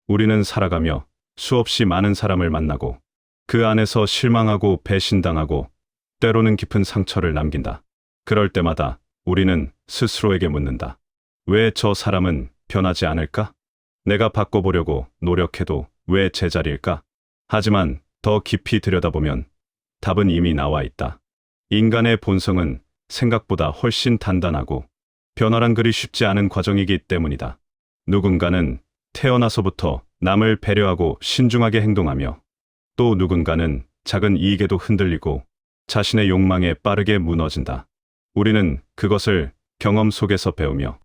우리는 살아가며 수없이 많은 사람을 만나고 그 안에서 실망하고 배신당하고 때로는 깊은 상처를 남긴다. 그럴 때마다 우리는 스스로에게 묻는다. 왜 저 사람은 변하지 않을까? 내가 바꿔보려고 노력해도 왜 제자리일까? 하지만 더 깊이 들여다보면 답은 이미 나와 있다. 인간의 본성은 생각보다 훨씬 단단하고 변화란 그리 쉽지 않은 과정이기 때문이다. 누군가는 태어나서부터 남을 배려하고 신중하게 행동하며 또 누군가는 작은 이익에도 흔들리고 자신의 욕망에 빠르게 무너진다. 우리는 그것을 경험 속에서 배우며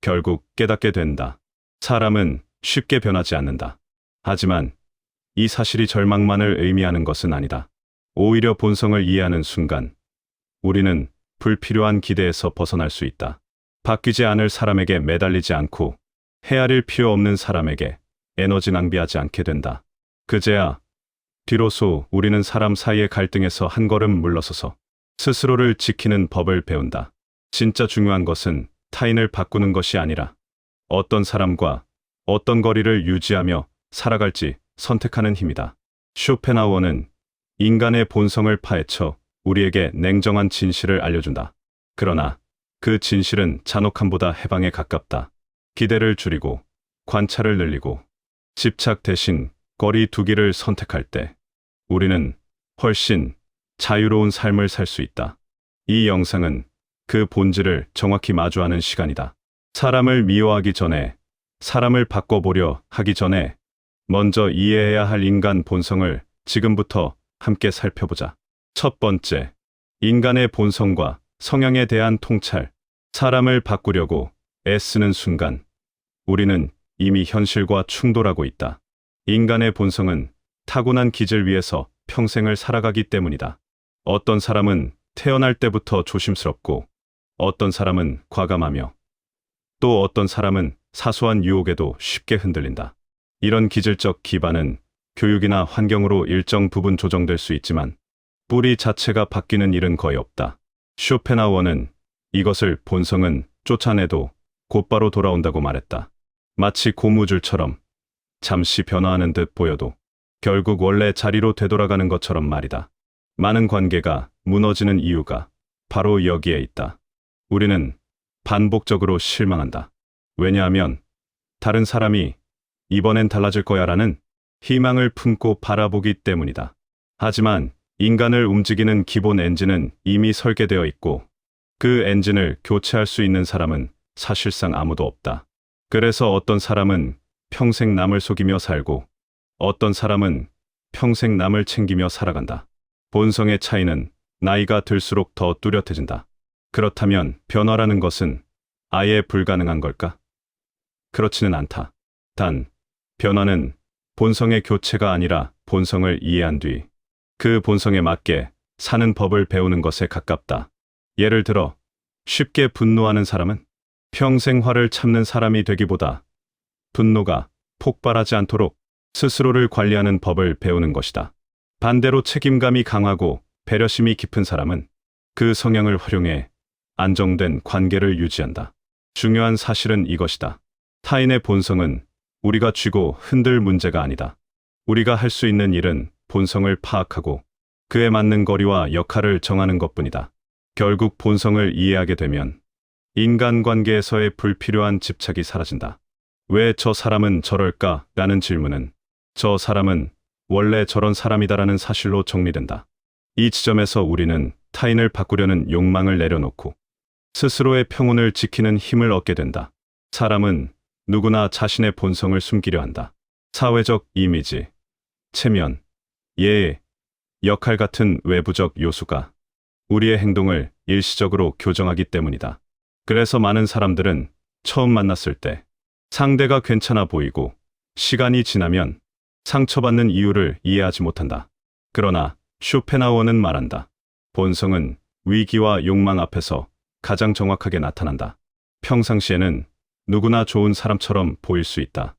결국 깨닫게 된다. 사람은 쉽게 변하지 않는다. 하지만 이 사실이 절망만을 의미하는 것은 아니다. 오히려 본성을 이해하는 순간 우리는 불필요한 기대에서 벗어날 수 있다. 바뀌지 않을 사람에게 매달리지 않고 헤아릴 필요 없는 사람에게 에너지 낭비하지 않게 된다. 그제야 비로소 우리는 사람 사이의 갈등에서 한 걸음 물러서서 스스로를 지키는 법을 배운다. 진짜 중요한 것은 타인을 바꾸는 것이 아니라 어떤 사람과 어떤 거리를 유지하며 살아갈지 선택하는 힘이다. 쇼펜하우어는 인간의 본성을 파헤쳐 우리에게 냉정한 진실을 알려준다. 그러나 그 진실은 잔혹함보다 해방에 가깝다. 기대를 줄이고 관찰을 늘리고 집착 대신 거리 두기를 선택할 때 우리는 훨씬 자유로운 삶을 살 수 있다. 이 영상은 그 본질을 정확히 마주하는 시간이다. 사람을 미워하기 전에, 사람을 바꿔보려 하기 전에 먼저 이해해야 할 인간 본성을 지금부터 함께 살펴보자. 첫 번째, 인간의 본성과 성향에 대한 통찰. 사람을 바꾸려고 애쓰는 순간 우리는 이미 현실과 충돌하고 있다. 인간의 본성은 타고난 기질 위에서 평생을 살아가기 때문이다. 어떤 사람은 태어날 때부터 조심스럽고 어떤 사람은 과감하며 또 어떤 사람은 사소한 유혹에도 쉽게 흔들린다. 이런 기질적 기반은 교육이나 환경으로 일정 부분 조정될 수 있지만 뿌리 자체가 바뀌는 일은 거의 없다. 쇼펜하우어는 이것을 본성은 쫓아내도 곧바로 돌아온다고 말했다. 마치 고무줄처럼 잠시 변화하는 듯 보여도 결국 원래 자리로 되돌아가는 것처럼 말이다. 많은 관계가 무너지는 이유가 바로 여기에 있다. 우리는 반복적으로 실망한다. 왜냐하면 다른 사람이 이번엔 달라질 거야라는 희망을 품고 바라보기 때문이다. 하지만 인간을 움직이는 기본 엔진은 이미 설계되어 있고 그 엔진을 교체할 수 있는 사람은 사실상 아무도 없다. 그래서 어떤 사람은 평생 남을 속이며 살고 어떤 사람은 평생 남을 챙기며 살아간다. 본성의 차이는 나이가 들수록 더 뚜렷해진다. 그렇다면 변화라는 것은 아예 불가능한 걸까? 그렇지는 않다. 단, 변화는 본성의 교체가 아니라 본성을 이해한 뒤 그 본성에 맞게 사는 법을 배우는 것에 가깝다. 예를 들어, 쉽게 분노하는 사람은 평생 화를 참는 사람이 되기보다 분노가 폭발하지 않도록 스스로를 관리하는 법을 배우는 것이다. 반대로 책임감이 강하고 배려심이 깊은 사람은 그 성향을 활용해 안정된 관계를 유지한다. 중요한 사실은 이것이다. 타인의 본성은 우리가 쥐고 흔들 문제가 아니다. 우리가 할 수 있는 일은 본성을 파악하고 그에 맞는 거리와 역할을 정하는 것뿐이다. 결국 본성을 이해하게 되면 인간관계에서의 불필요한 집착이 사라진다. 왜 저 사람은 저럴까? 라는 질문은 저 사람은 원래 저런 사람이다라는 사실로 정리된다. 이 지점에서 우리는 타인을 바꾸려는 욕망을 내려놓고 스스로의 평온을 지키는 힘을 얻게 된다. 사람은 누구나 자신의 본성을 숨기려 한다. 사회적 이미지, 체면, 예의, 역할 같은 외부적 요소가 우리의 행동을 일시적으로 교정하기 때문이다. 그래서 많은 사람들은 처음 만났을 때 상대가 괜찮아 보이고 시간이 지나면 상처받는 이유를 이해하지 못한다. 그러나 쇼펜하우어는 말한다. 본성은 위기와 욕망 앞에서 가장 정확하게 나타난다. 평상시에는 누구나 좋은 사람처럼 보일 수 있다.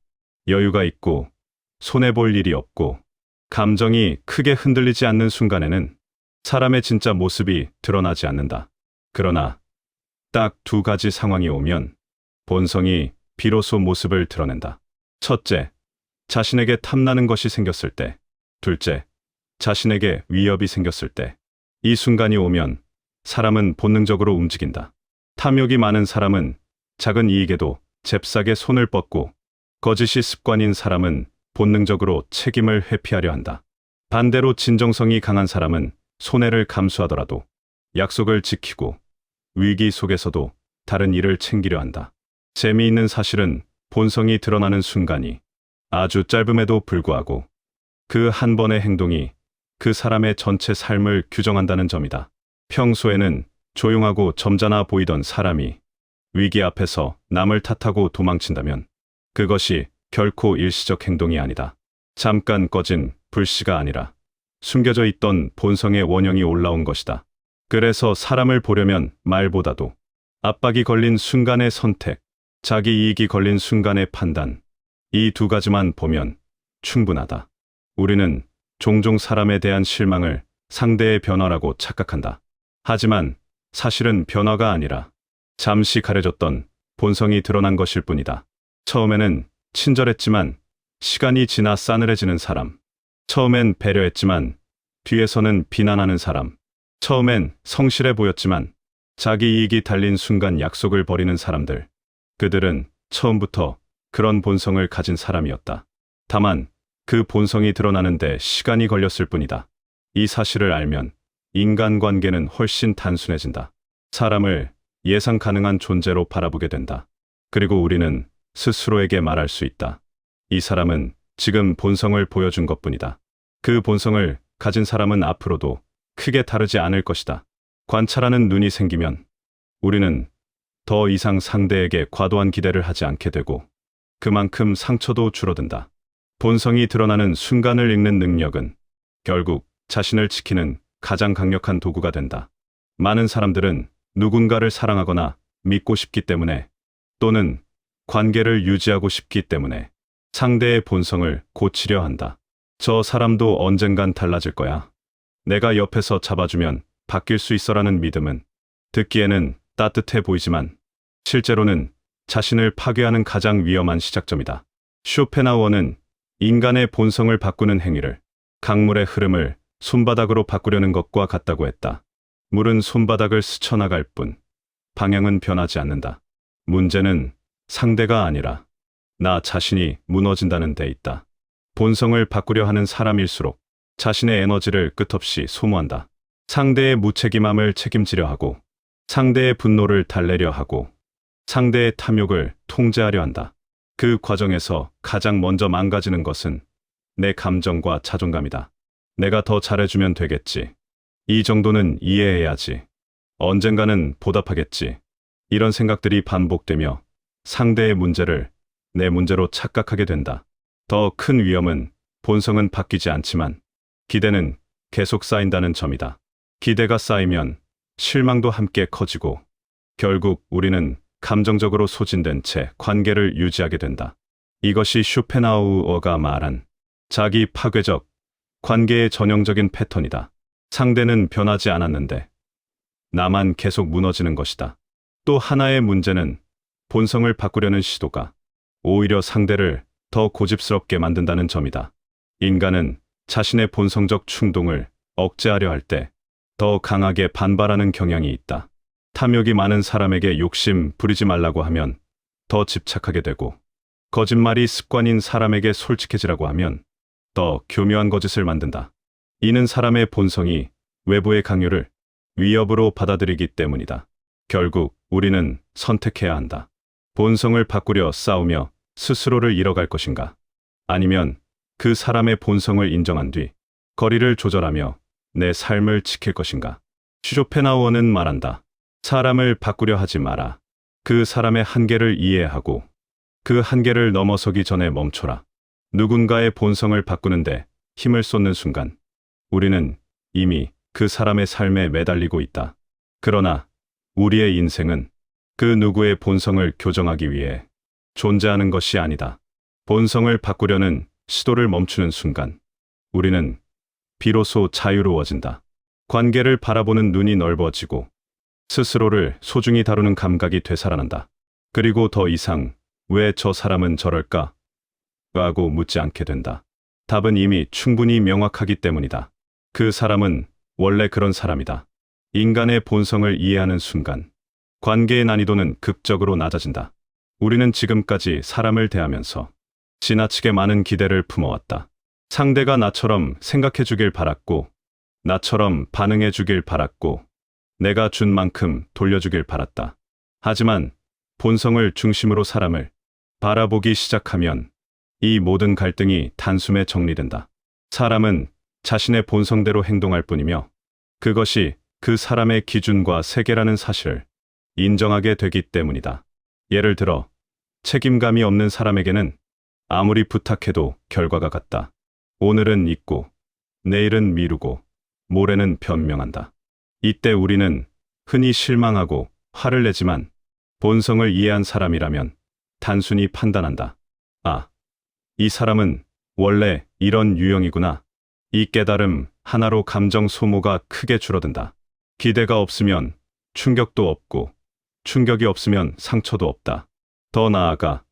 여유가 있고 손해볼 일이 없고 감정이 크게 흔들리지 않는 순간에는 사람의 진짜 모습이 드러나지 않는다. 그러나 딱 두 가지 상황이 오면 본성이 비로소 모습을 드러낸다. 첫째, 자신에게 탐나는 것이 생겼을 때, 둘째, 자신에게 위협이 생겼을 때, 이 순간이 오면 사람은 본능적으로 움직인다. 탐욕이 많은 사람은 작은 이익에도 잽싸게 손을 뻗고, 거짓이 습관인 사람은 본능적으로 책임을 회피하려 한다. 반대로 진정성이 강한 사람은 손해를 감수하더라도 약속을 지키고 위기 속에서도 다른 일을 챙기려 한다. 재미있는 사실은 본성이 드러나는 순간이 아주 짧음에도 불구하고 그 한 번의 행동이 그 사람의 전체 삶을 규정한다는 점이다. 평소에는 조용하고 점잖아 보이던 사람이 위기 앞에서 남을 탓하고 도망친다면 그것이 결코 일시적 행동이 아니다. 잠깐 꺼진 불씨가 아니라 숨겨져 있던 본성의 원형이 올라온 것이다. 그래서 사람을 보려면 말보다도 압박이 걸린 순간의 선택, 자기 이익이 걸린 순간의 판단, 이 두 가지만 보면 충분하다. 우리는 종종 사람에 대한 실망을 상대의 변화라고 착각한다. 하지만 사실은 변화가 아니라 잠시 가려졌던 본성이 드러난 것일 뿐이다. 처음에는 친절했지만 시간이 지나 싸늘해지는 사람. 처음엔 배려했지만 뒤에서는 비난하는 사람. 처음엔 성실해 보였지만 자기 이익이 달린 순간 약속을 버리는 사람들. 그들은 처음부터 그런 본성을 가진 사람이었다. 다만 그 본성이 드러나는데 시간이 걸렸을 뿐이다. 이 사실을 알면 인간관계는 훨씬 단순해진다. 사람을 예상 가능한 존재로 바라보게 된다. 그리고 우리는 스스로에게 말할 수 있다. 이 사람은 지금 본성을 보여준 것뿐이다. 그 본성을 가진 사람은 앞으로도 크게 다르지 않을 것이다. 관찰하는 눈이 생기면 우리는 더 이상 상대에게 과도한 기대를 하지 않게 되고 그만큼 상처도 줄어든다. 본성이 드러나는 순간을 읽는 능력은 결국 자신을 지키는 가장 강력한 도구가 된다. 많은 사람들은 누군가를 사랑하거나 믿고 싶기 때문에 또는 관계를 유지하고 싶기 때문에 상대의 본성을 고치려 한다. 저 사람도 언젠간 달라질 거야. 내가 옆에서 잡아주면 바뀔 수 있어라는 믿음은 듣기에는 따뜻해 보이지만 실제로는 자신을 파괴하는 가장 위험한 시작점이다. 쇼펜하우어는 인간의 본성을 바꾸는 행위를 강물의 흐름을 손바닥으로 바꾸려는 것과 같다고 했다. 물은 손바닥을 스쳐나갈 뿐 방향은 변하지 않는다. 문제는 상대가 아니라 나 자신이 무너진다는 데 있다. 본성을 바꾸려 하는 사람일수록 자신의 에너지를 끝없이 소모한다. 상대의 무책임함을 책임지려 하고 상대의 분노를 달래려 하고 상대의 탐욕을 통제하려 한다. 그 과정에서 가장 먼저 망가지는 것은 내 감정과 자존감이다. 내가 더 잘해주면 되겠지. 이 정도는 이해해야지. 언젠가는 보답하겠지. 이런 생각들이 반복되며 상대의 문제를 내 문제로 착각하게 된다. 더 큰 위험은 본성은 바뀌지 않지만 기대는 계속 쌓인다는 점이다. 기대가 쌓이면 실망도 함께 커지고 결국 우리는 감정적으로 소진된 채 관계를 유지하게 된다. 이것이 쇼펜하우어가 말한 자기 파괴적 관계의 전형적인 패턴이다. 상대는 변하지 않았는데 나만 계속 무너지는 것이다. 또 하나의 문제는 본성을 바꾸려는 시도가 오히려 상대를 더 고집스럽게 만든다는 점이다. 인간은 자신의 본성적 충동을 억제하려 할 때 더 강하게 반발하는 경향이 있다. 탐욕이 많은 사람에게 욕심 부리지 말라고 하면 더 집착하게 되고 거짓말이 습관인 사람에게 솔직해지라고 하면 더 교묘한 거짓을 만든다. 이는 사람의 본성이 외부의 강요를 위협으로 받아들이기 때문이다. 결국 우리는 선택해야 한다. 본성을 바꾸려 싸우며 스스로를 잃어갈 것인가? 아니면 그 사람의 본성을 인정한 뒤 거리를 조절하며 내 삶을 지킬 것인가? 쇼펜하우어는 말한다. 사람을 바꾸려 하지 마라. 그 사람의 한계를 이해하고 그 한계를 넘어서기 전에 멈춰라. 누군가의 본성을 바꾸는데 힘을 쏟는 순간 우리는 이미 그 사람의 삶에 매달리고 있다. 그러나 우리의 인생은 그 누구의 본성을 교정하기 위해 존재하는 것이 아니다. 본성을 바꾸려는 시도를 멈추는 순간 우리는 비로소 자유로워진다. 관계를 바라보는 눈이 넓어지고 스스로를 소중히 다루는 감각이 되살아난다. 그리고 더 이상 왜 저 사람은 저럴까? 라고 묻지 않게 된다. 답은 이미 충분히 명확하기 때문이다. 그 사람은 원래 그런 사람이다. 인간의 본성을 이해하는 순간 관계의 난이도는 극적으로 낮아진다. 우리는 지금까지 사람을 대하면서 지나치게 많은 기대를 품어왔다. 상대가 나처럼 생각해 주길 바랐고, 나처럼 반응해 주길 바랐고, 내가 준 만큼 돌려주길 바랐다. 하지만 본성을 중심으로 사람을 바라보기 시작하면 이 모든 갈등이 단숨에 정리된다. 사람은 자신의 본성대로 행동할 뿐이며 그것이 그 사람의 기준과 세계라는 사실을 인정하게 되기 때문이다. 예를 들어 책임감이 없는 사람에게는 아무리 부탁해도 결과가 같다. 오늘은 잊고 내일은 미루고 모레는 변명한다. 이때 우리는 흔히 실망하고 화를 내지만 본성을 이해한 사람이라면 단순히 판단한다. 아, 이 사람은 원래 이런 유형이구나. 이 깨달음 하나로 감정 소모가 크게 줄어든다. 기대가 없으면 충격도 없고 충격이 없으면 상처도 없다. 더 나아가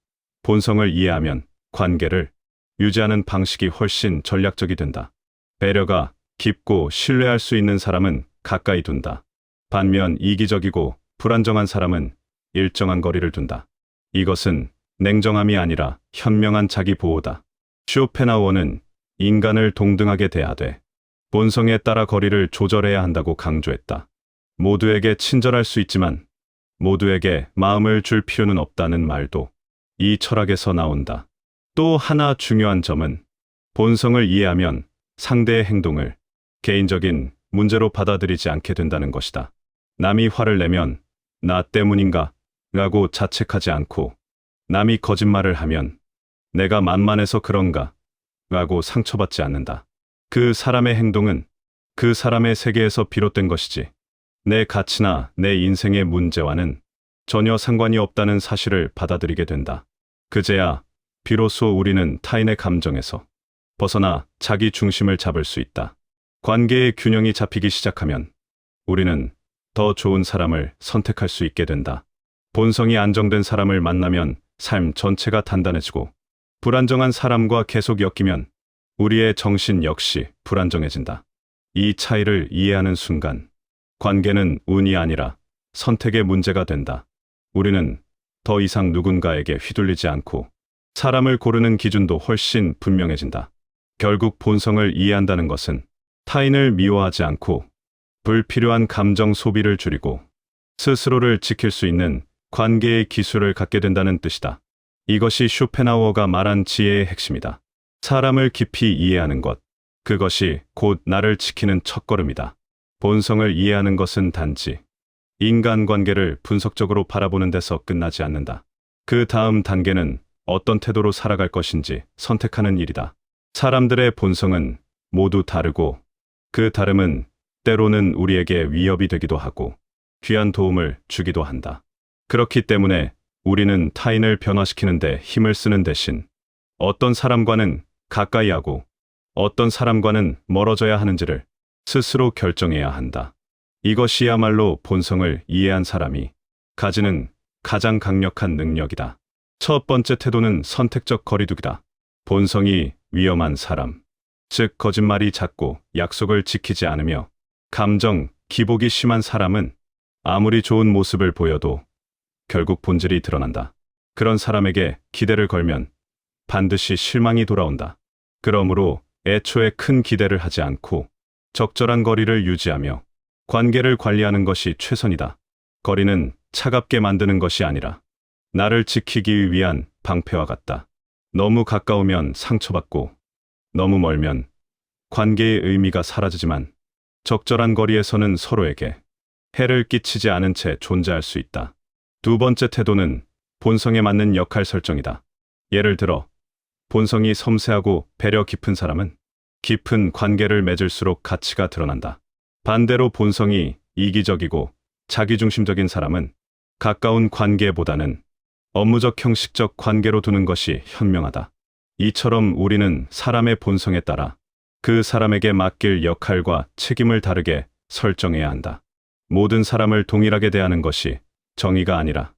본성을 이해하면 관계를 유지하는 방식이 훨씬 전략적이 된다. 배려가 깊고 신뢰할 수 있는 사람은 가까이 둔다. 반면 이기적이고 불안정한 사람은 일정한 거리를 둔다. 이것은 냉정함이 아니라 현명한 자기 보호다. 쇼펜하우어는 인간을 동등하게 대하되 본성에 따라 거리를 조절해야 한다고 강조했다. 모두에게 친절할 수 있지만 모두에게 마음을 줄 필요는 없다는 말도 이 철학에서 나온다. 또 하나 중요한 점은 본성을 이해하면 상대의 행동을 개인적인 문제로 받아들이지 않게 된다는 것이다. 남이 화를 내면 나 때문인가? 라고 자책하지 않고 남이 거짓말을 하면 내가 만만해서 그런가? 라고 상처받지 않는다. 그 사람의 행동은 그 사람의 세계에서 비롯된 것이지 내 가치나 내 인생의 문제와는 전혀 상관이 없다는 사실을 받아들이게 된다. 그제야 비로소 우리는 타인의 감정에서 벗어나 자기 중심을 잡을 수 있다. 관계의 균형이 잡히기 시작하면 우리는 더 좋은 사람을 선택할 수 있게 된다. 본성이 안정된 사람을 만나면 삶 전체가 단단해지고 불안정한 사람과 계속 엮이면 우리의 정신 역시 불안정해진다. 이 차이를 이해하는 순간 관계는 운이 아니라 선택의 문제가 된다. 우리는 더 이상 누군가에게 휘둘리지 않고 사람을 고르는 기준도 훨씬 분명해진다. 결국 본성을 이해한다는 것은 타인을 미워하지 않고 불필요한 감정 소비를 줄이고 스스로를 지킬 수 있는 관계의 기술을 갖게 된다는 뜻이다. 이것이 쇼펜하우어가 말한 지혜의 핵심이다. 사람을 깊이 이해하는 것, 그것이 곧 나를 지키는 첫걸음이다. 본성을 이해하는 것은 단지 인간관계를 분석적으로 바라보는 데서 끝나지 않는다. 그 다음 단계는 어떤 태도로 살아갈 것인지 선택하는 일이다. 사람들의 본성은 모두 다르고 그 다름은 때로는 우리에게 위협이 되기도 하고 귀한 도움을 주기도 한다. 그렇기 때문에 우리는 타인을 변화시키는 데 힘을 쓰는 대신 어떤 사람과는 가까이 하고 어떤 사람과는 멀어져야 하는지를 스스로 결정해야 한다. 이것이야말로 본성을 이해한 사람이 가지는 가장 강력한 능력이다. 첫 번째 태도는 선택적 거리두기다. 본성이 위험한 사람, 즉 거짓말이 잦고 약속을 지키지 않으며 감정 기복이 심한 사람은 아무리 좋은 모습을 보여도 결국 본질이 드러난다. 그런 사람에게 기대를 걸면 반드시 실망이 돌아온다. 그러므로 애초에 큰 기대를 하지 않고 적절한 거리를 유지하며 관계를 관리하는 것이 최선이다. 거리는 차갑게 만드는 것이 아니라 나를 지키기 위한 방패와 같다. 너무 가까우면 상처받고 너무 멀면 관계의 의미가 사라지지만 적절한 거리에서는 서로에게 해를 끼치지 않은 채 존재할 수 있다. 두 번째 태도는 본성에 맞는 역할 설정이다. 예를 들어 본성이 섬세하고 배려 깊은 사람은 깊은 관계를 맺을수록 가치가 드러난다. 반대로 본성이 이기적이고 자기중심적인 사람은 가까운 관계보다는 업무적 형식적 관계로 두는 것이 현명하다. 이처럼 우리는 사람의 본성에 따라 그 사람에게 맡길 역할과 책임을 다르게 설정해야 한다. 모든 사람을 동일하게 대하는 것이 정의가 아니라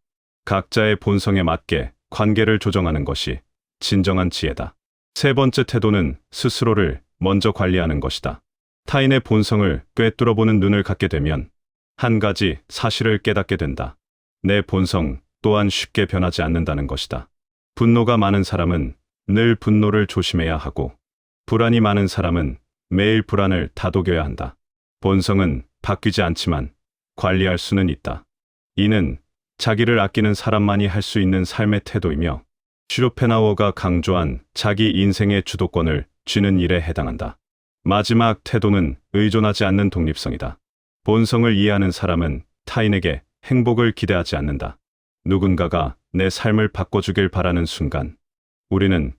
각자의 본성에 맞게 관계를 조정하는 것이 진정한 지혜다. 세 번째 태도는 스스로를 먼저 관리하는 것이다. 타인의 본성을 꿰뚫어보는 눈을 갖게 되면 한 가지 사실을 깨닫게 된다. 내 본성 또한 쉽게 변하지 않는다는 것이다. 분노가 많은 사람은 늘 분노를 조심해야 하고, 불안이 많은 사람은 매일 불안을 다독여야 한다. 본성은 바뀌지 않지만 관리할 수는 있다. 이는 자기를 아끼는 사람만이 할 수 있는 삶의 태도이며, 슈로펜하우어가 강조한 자기 인생의 주도권을 쥐는 일에 해당한다. 마지막 태도는 의존하지 않는 독립성이다. 본성을 이해하는 사람은 타인에게 행복을 기대하지 않는다. 누군가가 내 삶을 바꿔주길 바라는 순간, 우리는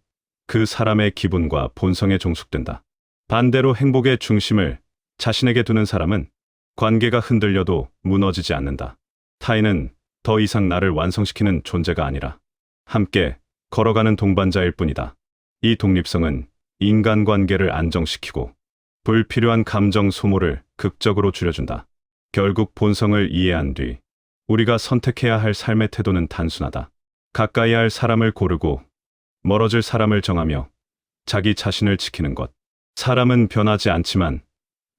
그 사람의 기분과 본성에 종속된다. 반대로 행복의 중심을 자신에게 두는 사람은 관계가 흔들려도 무너지지 않는다. 타인은 더 이상 나를 완성시키는 존재가 아니라 함께 걸어가는 동반자일 뿐이다. 이 독립성은 인간관계를 안정시키고 불필요한 감정 소모를 극적으로 줄여준다. 결국 본성을 이해한 뒤 우리가 선택해야 할 삶의 태도는 단순하다. 가까이 할 사람을 고르고 멀어질 사람을 정하며 자기 자신을 지키는 것. 사람은 변하지 않지만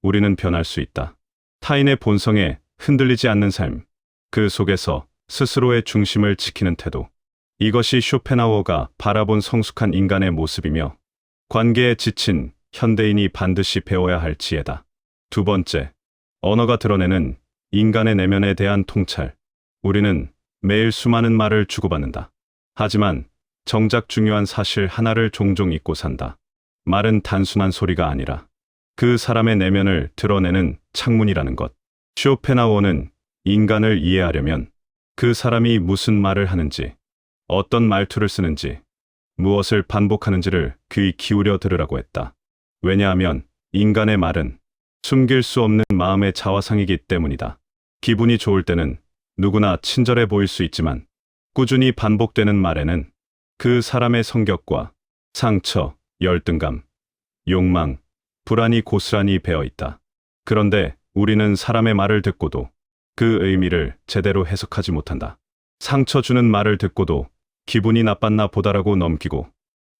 우리는 변할 수 있다. 타인의 본성에 흔들리지 않는 삶, 그 속에서 스스로의 중심을 지키는 태도. 이것이 쇼펜하우어가 바라본 성숙한 인간의 모습이며 관계에 지친 현대인이 반드시 배워야 할 지혜다. 두 번째, 언어가 드러내는 인간의 내면에 대한 통찰. 우리는 매일 수많은 말을 주고받는다. 하지만 정작 중요한 사실 하나를 종종 잊고 산다. 말은 단순한 소리가 아니라 그 사람의 내면을 드러내는 창문이라는 것. 쇼펜하우어는 인간을 이해하려면 그 사람이 무슨 말을 하는지, 어떤 말투를 쓰는지, 무엇을 반복하는지를 귀 기울여 들으라고 했다. 왜냐하면 인간의 말은 숨길 수 없는 마음의 자화상이기 때문이다. 기분이 좋을 때는 누구나 친절해 보일 수 있지만 꾸준히 반복되는 말에는 그 사람의 성격과 상처, 열등감, 욕망, 불안이 고스란히 배어 있다. 그런데 우리는 사람의 말을 듣고도 그 의미를 제대로 해석하지 못한다. 상처 주는 말을 듣고도 기분이 나빴나 보다라고 넘기고,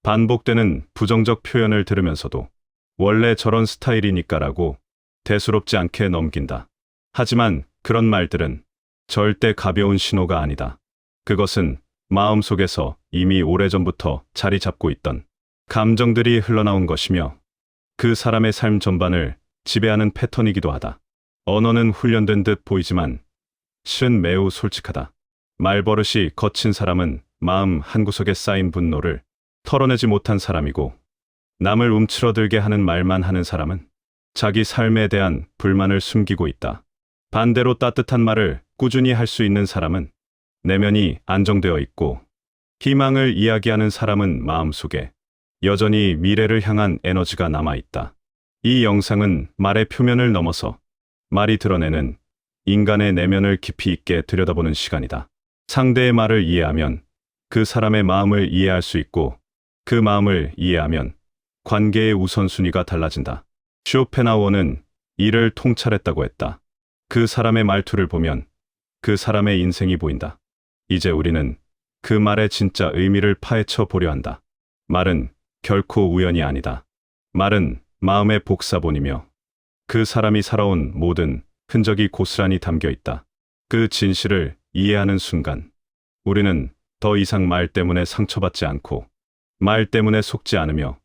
반복되는 부정적 표현을 들으면서도 원래 저런 스타일이니까라고 대수롭지 않게 넘긴다. 하지만 그런 말들은 절대 가벼운 신호가 아니다. 그것은 마음속에서 이미 오래전부터 자리 잡고 있던 감정들이 흘러나온 것이며 그 사람의 삶 전반을 지배하는 패턴이기도 하다. 언어는 훈련된 듯 보이지만 실은 매우 솔직하다. 말버릇이 거친 사람은 마음 한구석에 쌓인 분노를 털어내지 못한 사람이고, 남을 움츠러들게 하는 말만 하는 사람은 자기 삶에 대한 불만을 숨기고 있다. 반대로 따뜻한 말을 꾸준히 할 수 있는 사람은 내면이 안정되어 있고, 희망을 이야기하는 사람은 마음속에 여전히 미래를 향한 에너지가 남아 있다. 이 영상은 말의 표면을 넘어서 말이 드러내는 인간의 내면을 깊이 있게 들여다보는 시간이다. 상대의 말을 이해하면 그 사람의 마음을 이해할 수 있고, 그 마음을 이해하면 관계의 우선순위가 달라진다. 쇼펜하우어는 이를 통찰했다고 했다. 그 사람의 말투를 보면 그 사람의 인생이 보인다. 이제 우리는 그 말의 진짜 의미를 파헤쳐 보려 한다. 말은 결코 우연이 아니다. 말은 마음의 복사본이며 그 사람이 살아온 모든 흔적이 고스란히 담겨 있다. 그 진실을 이해하는 순간 우리는 더 이상 말 때문에 상처받지 않고, 말 때문에 속지 않으며,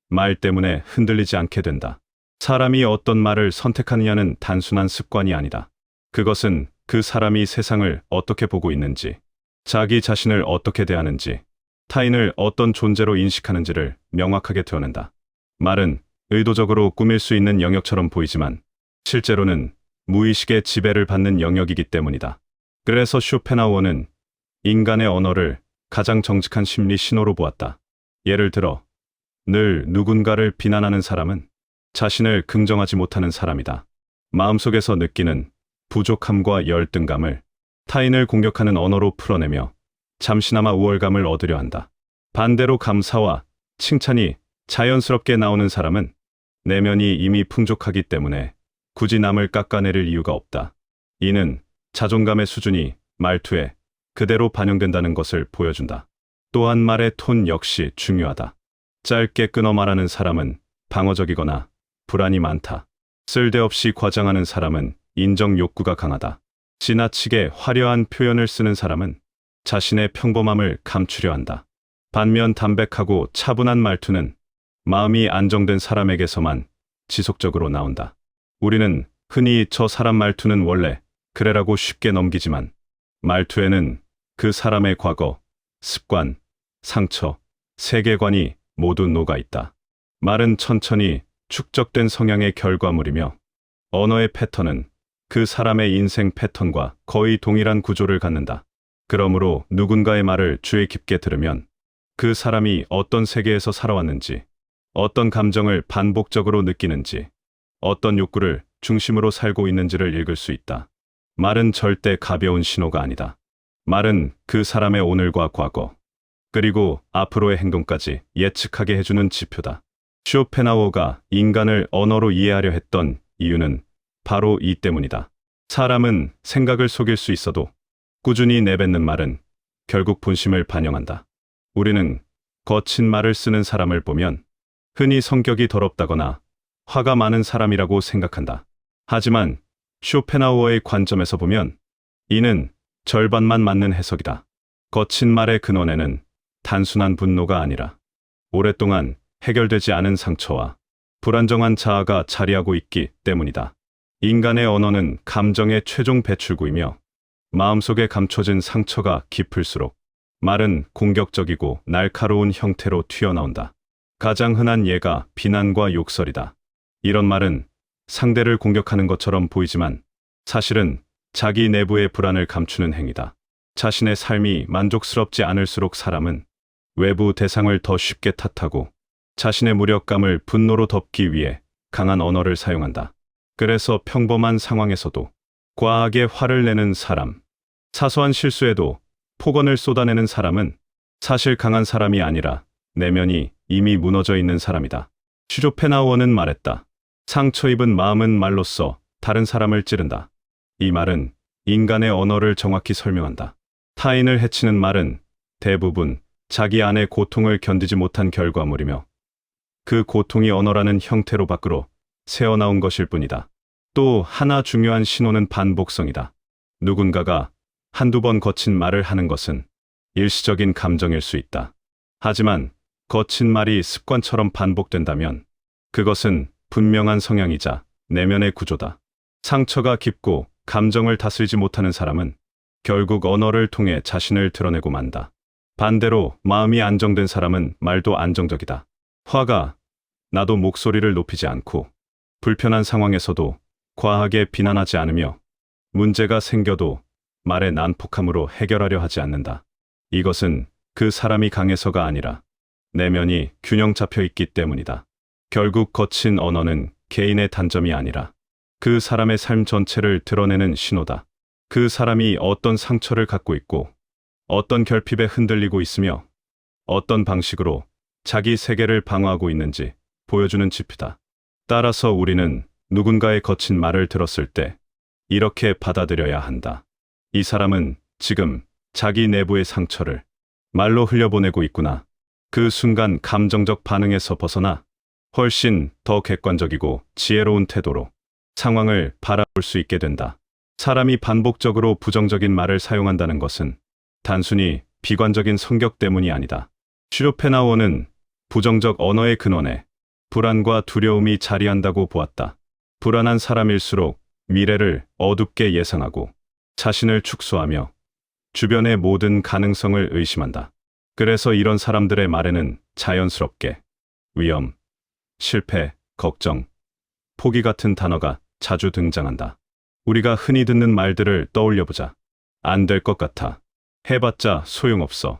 말 때문에 흔들리지 않게 된다. 사람이 어떤 말을 선택하느냐는 단순한 습관이 아니다. 그것은 그 사람이 세상을 어떻게 보고 있는지, 자기 자신을 어떻게 대하는지, 타인을 어떤 존재로 인식하는지를 명확하게 드러낸다. 말은 의도적으로 꾸밀 수 있는 영역처럼 보이지만 실제로는 무의식의 지배를 받는 영역이기 때문이다. 그래서 쇼펜하우어는 인간의 언어를 가장 정직한 심리 신호로 보았다. 예를 들어, 늘 누군가를 비난하는 사람은 자신을 긍정하지 못하는 사람이다. 마음속에서 느끼는 부족함과 열등감을 타인을 공격하는 언어로 풀어내며 잠시나마 우월감을 얻으려 한다. 반대로 감사와 칭찬이 자연스럽게 나오는 사람은 내면이 이미 풍족하기 때문에 굳이 남을 깎아내릴 이유가 없다. 이는 자존감의 수준이 말투에 그대로 반영된다는 것을 보여준다. 또한 말의 톤 역시 중요하다. 짧게 끊어 말하는 사람은 방어적이거나 불안이 많다. 쓸데없이 과장하는 사람은 인정 욕구가 강하다. 지나치게 화려한 표현을 쓰는 사람은 자신의 평범함을 감추려 한다. 반면 담백하고 차분한 말투는 마음이 안정된 사람에게서만 지속적으로 나온다. 우리는 흔히 저 사람 말투는 원래 그래라고 쉽게 넘기지만 말투에는 그 사람의 과거, 습관, 상처, 세계관이 모두 녹아 있다. 말은 천천히 축적된 성향의 결과물이며 언어의 패턴은 그 사람의 인생 패턴과 거의 동일한 구조를 갖는다. 그러므로 누군가의 말을 주의 깊게 들으면 그 사람이 어떤 세계에서 살아왔는지, 어떤 감정을 반복적으로 느끼는지, 어떤 욕구를 중심으로 살고 있는지를 읽을 수 있다. 말은 절대 가벼운 신호가 아니다. 말은 그 사람의 오늘과 과거, 그리고 앞으로의 행동까지 예측하게 해주는 지표다. 쇼펜하우어가 인간을 언어로 이해하려 했던 이유는 바로 이 때문이다. 사람은 생각을 속일 수 있어도 꾸준히 내뱉는 말은 결국 본심을 반영한다. 우리는 거친 말을 쓰는 사람을 보면 흔히 성격이 더럽다거나 화가 많은 사람이라고 생각한다. 하지만 쇼펜하우어의 관점에서 보면 이는 절반만 맞는 해석이다. 거친 말의 근원에는 단순한 분노가 아니라 오랫동안 해결되지 않은 상처와 불안정한 자아가 자리하고 있기 때문이다. 인간의 언어는 감정의 최종 배출구이며 마음속에 감춰진 상처가 깊을수록 말은 공격적이고 날카로운 형태로 튀어나온다. 가장 흔한 예가 비난과 욕설이다. 이런 말은 상대를 공격하는 것처럼 보이지만 사실은 자기 내부의 불안을 감추는 행위다. 자신의 삶이 만족스럽지 않을수록 사람은 외부 대상을 더 쉽게 탓하고 자신의 무력감을 분노로 덮기 위해 강한 언어를 사용한다. 그래서 평범한 상황에서도 과하게 화를 내는 사람, 사소한 실수에도 폭언을 쏟아내는 사람은 사실 강한 사람이 아니라 내면이 이미 무너져 있는 사람이다. 쇼펜하우어는 말했다. 상처 입은 마음은 말로써 다른 사람을 찌른다. 이 말은 인간의 언어를 정확히 설명한다. 타인을 해치는 말은 대부분 자기 안의 고통을 견디지 못한 결과물이며 그 고통이 언어라는 형태로 밖으로 새어나온 것일 뿐이다. 또 하나 중요한 신호는 반복성이다. 누군가가 한두 번 거친 말을 하는 것은 일시적인 감정일 수 있다. 하지만 거친 말이 습관처럼 반복된다면 그것은 분명한 성향이자 내면의 구조다. 상처가 깊고 감정을 다스리지 못하는 사람은 결국 언어를 통해 자신을 드러내고 만다. 반대로 마음이 안정된 사람은 말도 안정적이다. 화가 나도 목소리를 높이지 않고 불편한 상황에서도 과하게 비난하지 않으며 문제가 생겨도 말의 난폭함으로 해결하려 하지 않는다. 이것은 그 사람이 강해서가 아니라 내면이 균형 잡혀 있기 때문이다. 결국 거친 언어는 개인의 단점이 아니라 그 사람의 삶 전체를 드러내는 신호다. 그 사람이 어떤 상처를 갖고 있고 어떤 결핍에 흔들리고 있으며 어떤 방식으로 자기 세계를 방어하고 있는지 보여주는 지표다. 따라서 우리는 누군가의 거친 말을 들었을 때 이렇게 받아들여야 한다. 이 사람은 지금 자기 내부의 상처를 말로 흘려보내고 있구나. 그 순간 감정적 반응에서 벗어나 훨씬 더 객관적이고 지혜로운 태도로 상황을 바라볼 수 있게 된다. 사람이 반복적으로 부정적인 말을 사용한다는 것은 단순히 비관적인 성격 때문이 아니다. 쇼펜하우어는 부정적 언어의 근원에 불안과 두려움이 자리한다고 보았다. 불안한 사람일수록 미래를 어둡게 예상하고 자신을 축소하며 주변의 모든 가능성을 의심한다. 그래서 이런 사람들의 말에는 자연스럽게 위험, 실패, 걱정, 포기 같은 단어가 자주 등장한다. 우리가 흔히 듣는 말들을 떠올려보자. 안 될 것 같아. 해봤자 소용없어.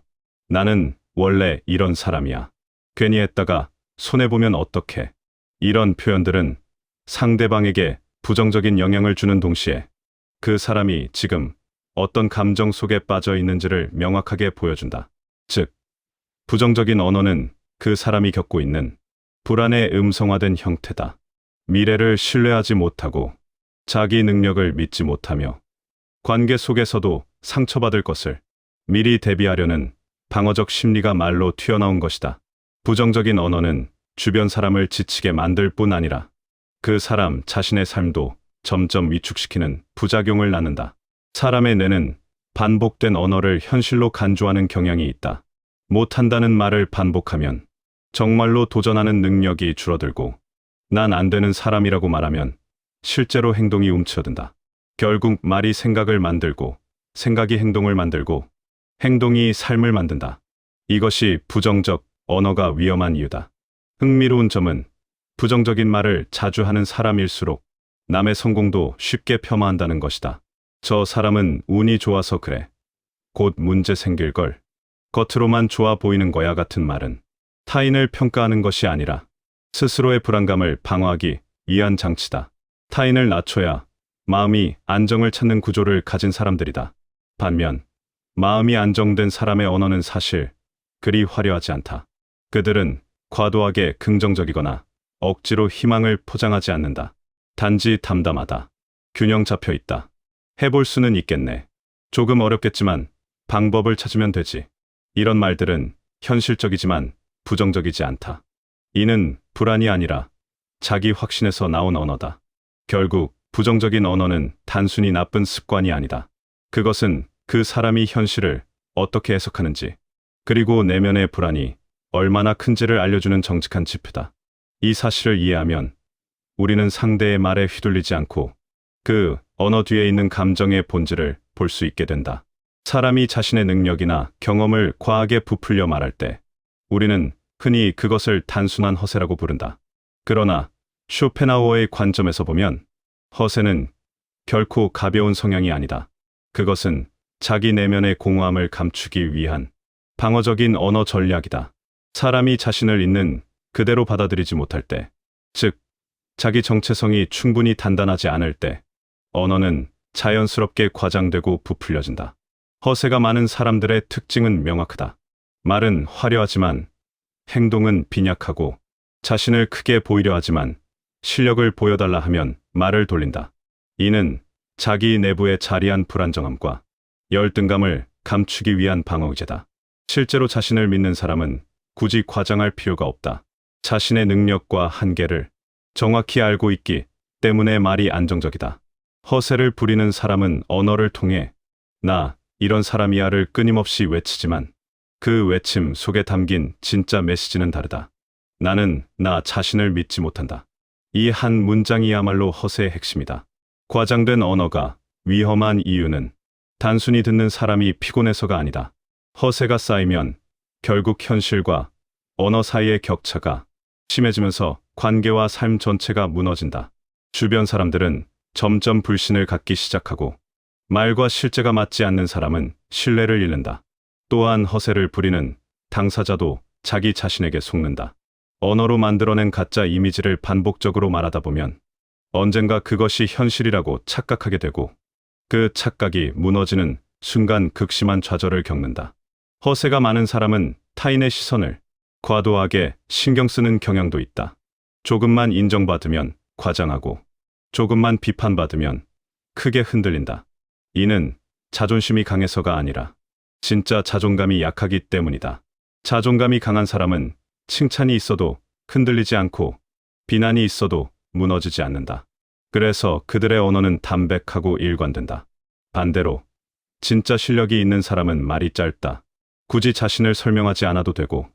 나는 원래 이런 사람이야. 괜히 했다가 손해보면 어떡해. 이런 표현들은 상대방에게 부정적인 영향을 주는 동시에 그 사람이 지금 어떤 감정 속에 빠져 있는지를 명확하게 보여준다. 즉, 부정적인 언어는 그 사람이 겪고 있는 불안의 음성화된 형태다. 미래를 신뢰하지 못하고 자기 능력을 믿지 못하며 관계 속에서도 상처받을 것을 미리 대비하려는 방어적 심리가 말로 튀어나온 것이다. 부정적인 언어는 주변 사람을 지치게 만들 뿐 아니라 그 사람 자신의 삶도 점점 위축시키는 부작용을 낳는다. 사람의 뇌는 반복된 언어를 현실로 간주하는 경향이 있다. 못한다는 말을 반복하면 정말로 도전하는 능력이 줄어들고, 난 안 되는 사람이라고 말하면 실제로 행동이 움츠러든다. 결국 말이 생각을 만들고, 생각이 행동을 만들고, 행동이 삶을 만든다. 이것이 부정적 언어가 위험한 이유다. 흥미로운 점은 부정적인 말을 자주 하는 사람일수록 남의 성공도 쉽게 폄하한다는 것이다. 저 사람은 운이 좋아서 그래. 곧 문제 생길 걸. 겉으로만 좋아 보이는 거야 같은 말은 타인을 평가하는 것이 아니라 스스로의 불안감을 방어하기 위한 장치다. 타인을 낮춰야 마음이 안정을 찾는 구조를 가진 사람들이다. 반면 마음이 안정된 사람의 언어는 사실 그리 화려하지 않다. 그들은 과도하게 긍정적이거나 억지로 희망을 포장하지 않는다. 단지 담담하다. 균형 잡혀 있다. 해볼 수는 있겠네. 조금 어렵겠지만 방법을 찾으면 되지. 이런 말들은 현실적이지만 부정적이지 않다. 이는 불안이 아니라 자기 확신에서 나온 언어다. 결국 부정적인 언어는 단순히 나쁜 습관이 아니다. 그것은 그 사람이 현실을 어떻게 해석하는지, 그리고 내면의 불안이 얼마나 큰지를 알려주는 정직한 지표다. 이 사실을 이해하면 우리는 상대의 말에 휘둘리지 않고 그 언어 뒤에 있는 감정의 본질을 볼 수 있게 된다. 사람이 자신의 능력이나 경험을 과하게 부풀려 말할 때 우리는 흔히 그것을 단순한 허세라고 부른다. 그러나 쇼펜하우어의 관점에서 보면 허세는 결코 가벼운 성향이 아니다. 그것은 자기 내면의 공허함을 감추기 위한 방어적인 언어 전략이다. 사람이 자신을 있는 그대로 받아들이지 못할 때, 즉 자기 정체성이 충분히 단단하지 않을 때 언어는 자연스럽게 과장되고 부풀려진다. 허세가 많은 사람들의 특징은 명확하다. 말은 화려하지만 행동은 빈약하고, 자신을 크게 보이려 하지만 실력을 보여달라 하면 말을 돌린다. 이는 자기 내부에 자리한 불안정함과 열등감을 감추기 위한 방어 의제다. 실제로 자신을 믿는 사람은 굳이 과장할 필요가 없다. 자신의 능력과 한계를 정확히 알고 있기 때문에 말이 안정적이다. 허세를 부리는 사람은 언어를 통해 나 이런 사람이야를 끊임없이 외치지만 그 외침 속에 담긴 진짜 메시지는 다르다. 나는 나 자신을 믿지 못한다. 이 한 문장이야말로 허세의 핵심이다. 과장된 언어가 위험한 이유는 단순히 듣는 사람이 피곤해서가 아니다. 허세가 쌓이면 결국 현실과 언어 사이의 격차가 심해지면서 관계와 삶 전체가 무너진다. 주변 사람들은 점점 불신을 갖기 시작하고, 말과 실제가 맞지 않는 사람은 신뢰를 잃는다. 또한 허세를 부리는 당사자도 자기 자신에게 속는다. 언어로 만들어낸 가짜 이미지를 반복적으로 말하다 보면 언젠가 그것이 현실이라고 착각하게 되고, 그 착각이 무너지는 순간 극심한 좌절을 겪는다. 허세가 많은 사람은 타인의 시선을 과도하게 신경 쓰는 경향도 있다. 조금만 인정받으면 과장하고, 조금만 비판받으면 크게 흔들린다. 이는 자존심이 강해서가 아니라 진짜 자존감이 약하기 때문이다. 자존감이 강한 사람은 칭찬이 있어도 흔들리지 않고 비난이 있어도 무너지지 않는다. 그래서 그들의 언어는 담백하고 일관된다. 반대로 진짜 실력이 있는 사람은 말이 짧다. 굳이 자신을 설명하지 않아도 되고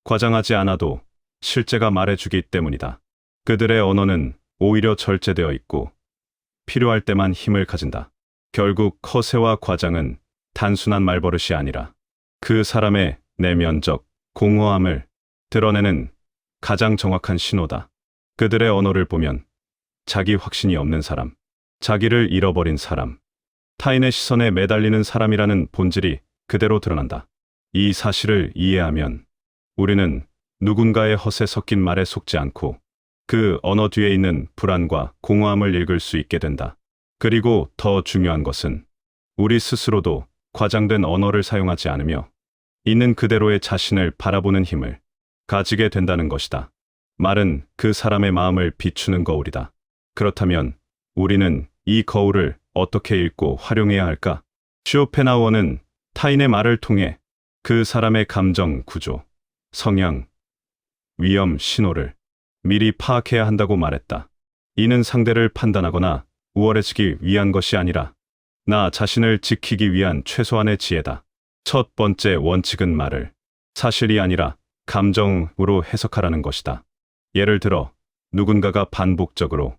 과장하지 않아도 실제가 말해주기 때문이다. 그들의 언어는 오히려 절제되어 있고 필요할 때만 힘을 가진다. 결국 허세와 과장은 단순한 말버릇이 아니라 그 사람의 내면적 공허함을 드러내는 가장 정확한 신호다. 그들의 언어를 보면 자기 확신이 없는 사람, 자기를 잃어버린 사람, 타인의 시선에 매달리는 사람이라는 본질이 그대로 드러난다. 이 사실을 이해하면 우리는 누군가의 허세 섞인 말에 속지 않고 그 언어 뒤에 있는 불안과 공허함을 읽을 수 있게 된다. 그리고 더 중요한 것은 우리 스스로도 과장된 언어를 사용하지 않으며 있는 그대로의 자신을 바라보는 힘을 가지게 된다는 것이다. 말은 그 사람의 마음을 비추는 거울이다. 그렇다면 우리는 이 거울을 어떻게 읽고 활용해야 할까? 쇼펜하우어는 타인의 말을 통해 그 사람의 감정 구조, 성향, 위험 신호를 미리 파악해야 한다고 말했다. 이는 상대를 판단하거나 우월해지기 위한 것이 아니라 나 자신을 지키기 위한 최소한의 지혜다. 첫 번째 원칙은 말을 사실이 아니라 감정으로 해석하라는 것이다. 예를 들어 누군가가 반복적으로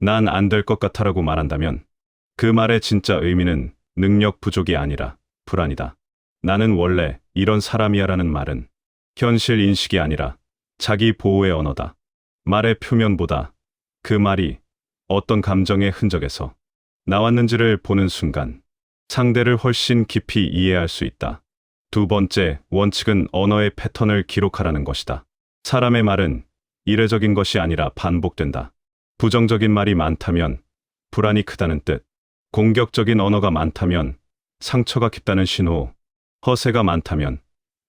난 안 될 것 같아라고 말한다면 그 말의 진짜 의미는 능력 부족이 아니라 불안이다. 나는 원래 이런 사람이야라는 말은 현실 인식이 아니라 자기 보호의 언어다. 말의 표면보다 그 말이 어떤 감정의 흔적에서 나왔는지를 보는 순간 상대를 훨씬 깊이 이해할 수 있다. 두 번째 원칙은 언어의 패턴을 기록하라는 것이다. 사람의 말은 이례적인 것이 아니라 반복된다. 부정적인 말이 많다면 불안이 크다는 뜻, 공격적인 언어가 많다면 상처가 깊다는 신호, 허세가 많다면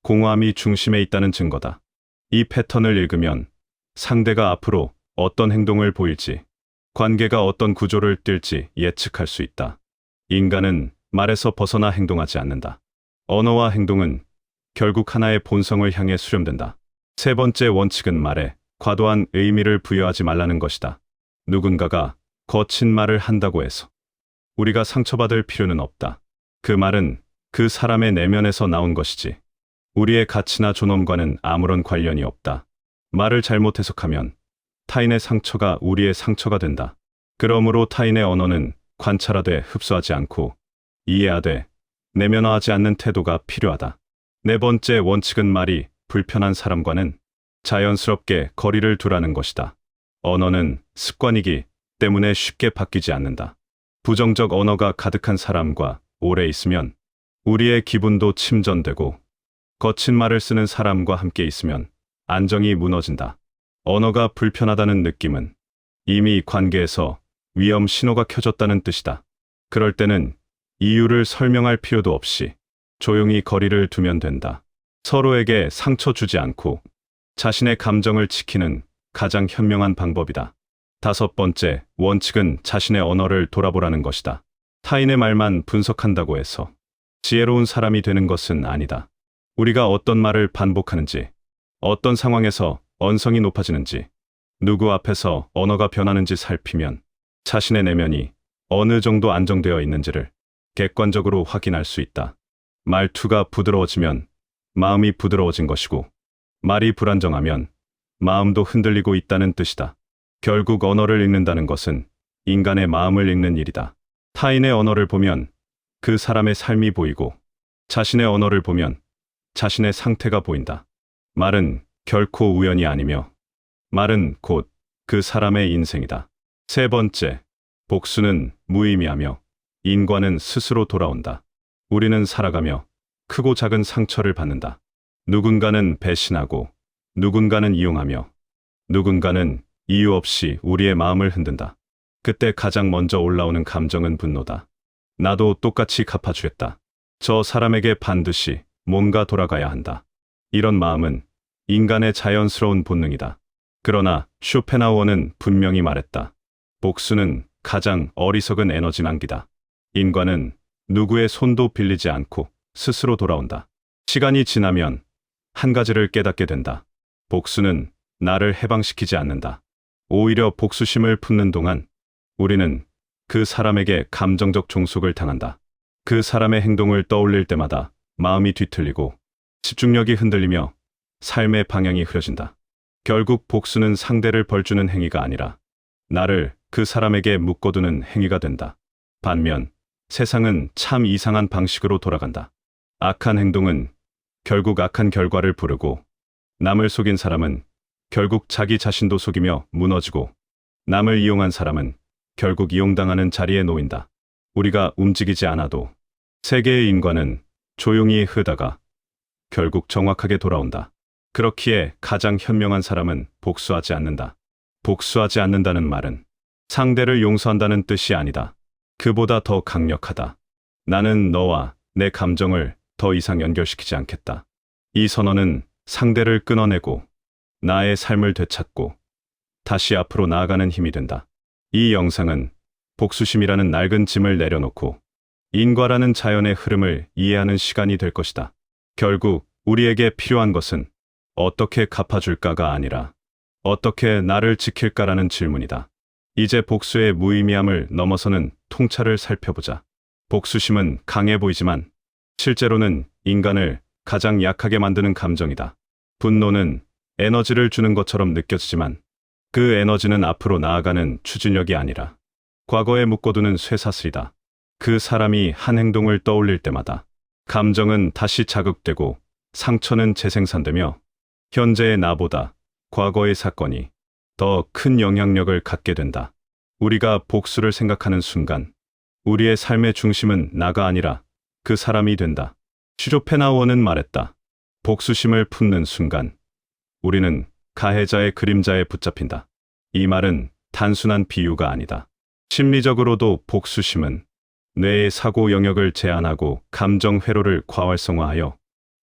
공허함이 중심에 있다는 증거다. 이 패턴을 읽으면 상대가 앞으로 어떤 행동을 보일지, 관계가 어떤 구조를 띨지 예측할 수 있다. 인간은 말에서 벗어나 행동하지 않는다. 언어와 행동은 결국 하나의 본성을 향해 수렴된다. 세 번째 원칙은 말에 과도한 의미를 부여하지 말라는 것이다. 누군가가 거친 말을 한다고 해서 우리가 상처받을 필요는 없다. 그 말은 그 사람의 내면에서 나온 것이지 우리의 가치나 존엄과는 아무런 관련이 없다. 말을 잘못 해석하면 타인의 상처가 우리의 상처가 된다. 그러므로 타인의 언어는 관찰하되 흡수하지 않고 이해하되 내면화하지 않는 태도가 필요하다. 네 번째 원칙은 말이 불편한 사람과는 자연스럽게 거리를 두라는 것이다. 언어는 습관이기 때문에 쉽게 바뀌지 않는다. 부정적 언어가 가득한 사람과 오래 있으면 우리의 기분도 침전되고 거친 말을 쓰는 사람과 함께 있으면 안정이 무너진다. 언어가 불편하다는 느낌은 이미 관계에서 위험 신호가 켜졌다는 뜻이다. 그럴 때는 이유를 설명할 필요도 없이 조용히 거리를 두면 된다. 서로에게 상처 주지 않고 자신의 감정을 지키는 가장 현명한 방법이다. 다섯 번째 원칙은 자신의 언어를 돌아보라는 것이다. 타인의 말만 분석한다고 해서 지혜로운 사람이 되는 것은 아니다. 우리가 어떤 말을 반복하는지, 어떤 상황에서 언성이 높아지는지, 누구 앞에서 언어가 변하는지 살피면 자신의 내면이 어느 정도 안정되어 있는지를 객관적으로 확인할 수 있다. 말투가 부드러워지면 마음이 부드러워진 것이고 말이 불안정하면 마음도 흔들리고 있다는 뜻이다. 결국 언어를 읽는다는 것은 인간의 마음을 읽는 일이다. 타인의 언어를 보면 그 사람의 삶이 보이고 자신의 언어를 보면 자신의 상태가 보인다. 말은 결코 우연이 아니며 말은 곧 그 사람의 인생이다. 세 번째, 복수는 무의미하며 인과는 스스로 돌아온다. 우리는 살아가며 크고 작은 상처를 받는다. 누군가는 배신하고 누군가는 이용하며 누군가는 이유 없이 우리의 마음을 흔든다. 그때 가장 먼저 올라오는 감정은 분노다. 나도 똑같이 갚아주겠다. 저 사람에게 반드시 뭔가 돌아가야 한다. 이런 마음은 인간의 자연스러운 본능이다. 그러나 쇼펜하우어는 분명히 말했다. 복수는 가장 어리석은 에너지 낭비다. 인과는 누구의 손도 빌리지 않고 스스로 돌아온다. 시간이 지나면 한 가지를 깨닫게 된다. 복수는 나를 해방시키지 않는다. 오히려 복수심을 품는 동안 우리는 그 사람에게 감정적 종속을 당한다. 그 사람의 행동을 떠올릴 때마다 마음이 뒤틀리고 집중력이 흔들리며 삶의 방향이 흐려진다. 결국 복수는 상대를 벌주는 행위가 아니라 나를 그 사람에게 묶어두는 행위가 된다. 반면 세상은 참 이상한 방식으로 돌아간다. 악한 행동은 결국 악한 결과를 부르고 남을 속인 사람은 결국 자기 자신도 속이며 무너지고 남을 이용한 사람은 결국 이용당하는 자리에 놓인다. 우리가 움직이지 않아도 세계의 인과는 조용히 흐르다가 결국 정확하게 돌아온다. 그렇기에 가장 현명한 사람은 복수하지 않는다. 복수하지 않는다는 말은 상대를 용서한다는 뜻이 아니다. 그보다 더 강력하다. 나는 너와 내 감정을 더 이상 연결시키지 않겠다. 이 선언은 상대를 끊어내고 나의 삶을 되찾고 다시 앞으로 나아가는 힘이 된다. 이 영상은 복수심이라는 낡은 짐을 내려놓고 인과라는 자연의 흐름을 이해하는 시간이 될 것이다. 결국 우리에게 필요한 것은 어떻게 갚아줄까가 아니라 어떻게 나를 지킬까라는 질문이다. 이제 복수의 무의미함을 넘어서는 통찰을 살펴보자. 복수심은 강해 보이지만 실제로는 인간을 가장 약하게 만드는 감정이다. 분노는 에너지를 주는 것처럼 느껴지지만 그 에너지는 앞으로 나아가는 추진력이 아니라 과거에 묶어두는 쇠사슬이다. 그 사람이 한 행동을 떠올릴 때마다 감정은 다시 자극되고 상처는 재생산되며 현재의 나보다 과거의 사건이 더 큰 영향력을 갖게 된다. 우리가 복수를 생각하는 순간 우리의 삶의 중심은 나가 아니라 그 사람이 된다. 쇼펜하우어는 말했다. 복수심을 품는 순간 우리는 가해자의 그림자에 붙잡힌다. 이 말은 단순한 비유가 아니다. 심리적으로도 복수심은 뇌의 사고 영역을 제한하고 감정 회로를 과활성화하여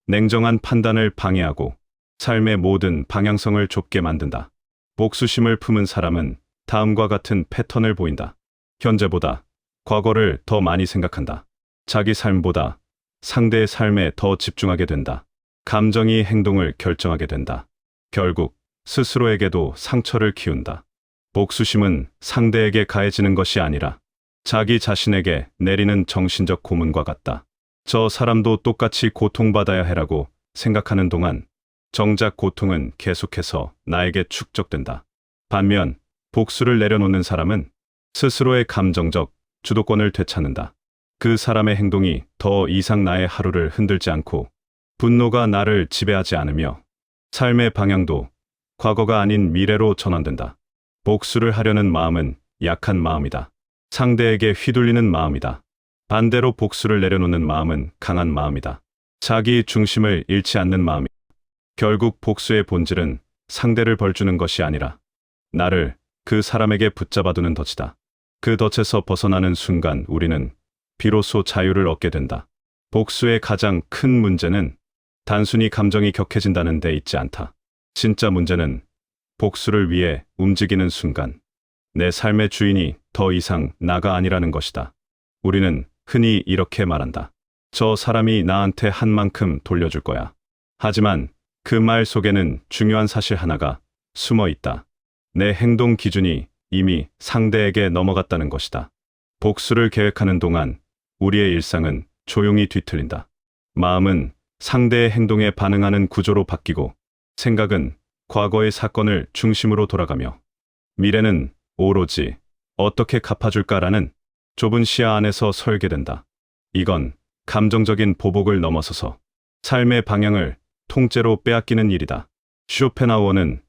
냉정한 판단을 방해하고 삶의 모든 방향성을 좁게 만든다. 복수심을 품은 사람은 다음과 같은 패턴을 보인다. 현재보다 과거를 더 많이 생각한다. 자기 삶보다 상대의 삶에 더 집중하게 된다. 감정이 행동을 결정하게 된다. 결국 스스로에게도 상처를 키운다. 복수심은 상대에게 가해지는 것이 아니라 자기 자신에게 내리는 정신적 고문과 같다. 저 사람도 똑같이 고통받아야 해라고 생각하는 동안 정작 고통은 계속해서 나에게 축적된다. 반면 복수를 내려놓는 사람은 스스로의 감정적 주도권을 되찾는다. 그 사람의 행동이 더 이상 나의 하루를 흔들지 않고 분노가 나를 지배하지 않으며 삶의 방향도 과거가 아닌 미래로 전환된다. 복수를 하려는 마음은 약한 마음이다. 상대에게 휘둘리는 마음이다. 반대로 복수를 내려놓는 마음은 강한 마음이다. 자기 중심을 잃지 않는 마음이다. 결국 복수의 본질은 상대를 벌주는 것이 아니라 나를 그 사람에게 붙잡아두는 덫이다. 그 덫에서 벗어나는 순간 우리는 비로소 자유를 얻게 된다. 복수의 가장 큰 문제는 단순히 감정이 격해진다는 데 있지 않다. 진짜 문제는 복수를 위해 움직이는 순간 내 삶의 주인이 더 이상 나가 아니라는 것이다. 우리는 흔히 이렇게 말한다. 저 사람이 나한테 한 만큼 돌려줄 거야. 하지만 그 말 속에는 중요한 사실 하나가 숨어 있다. 내 행동 기준이 이미 상대에게 넘어갔다는 것이다. 복수를 계획하는 동안 우리의 일상은 조용히 뒤틀린다. 마음은 상대의 행동에 반응하는 구조로 바뀌고 생각은 과거의 사건을 중심으로 돌아가며 미래는 오로지 어떻게 갚아줄까라는 좁은 시야 안에서 설계된다. 이건 감정적인 보복을 넘어서서 삶의 방향을 통째로 빼앗기는 일이다. 쇼펜하우어는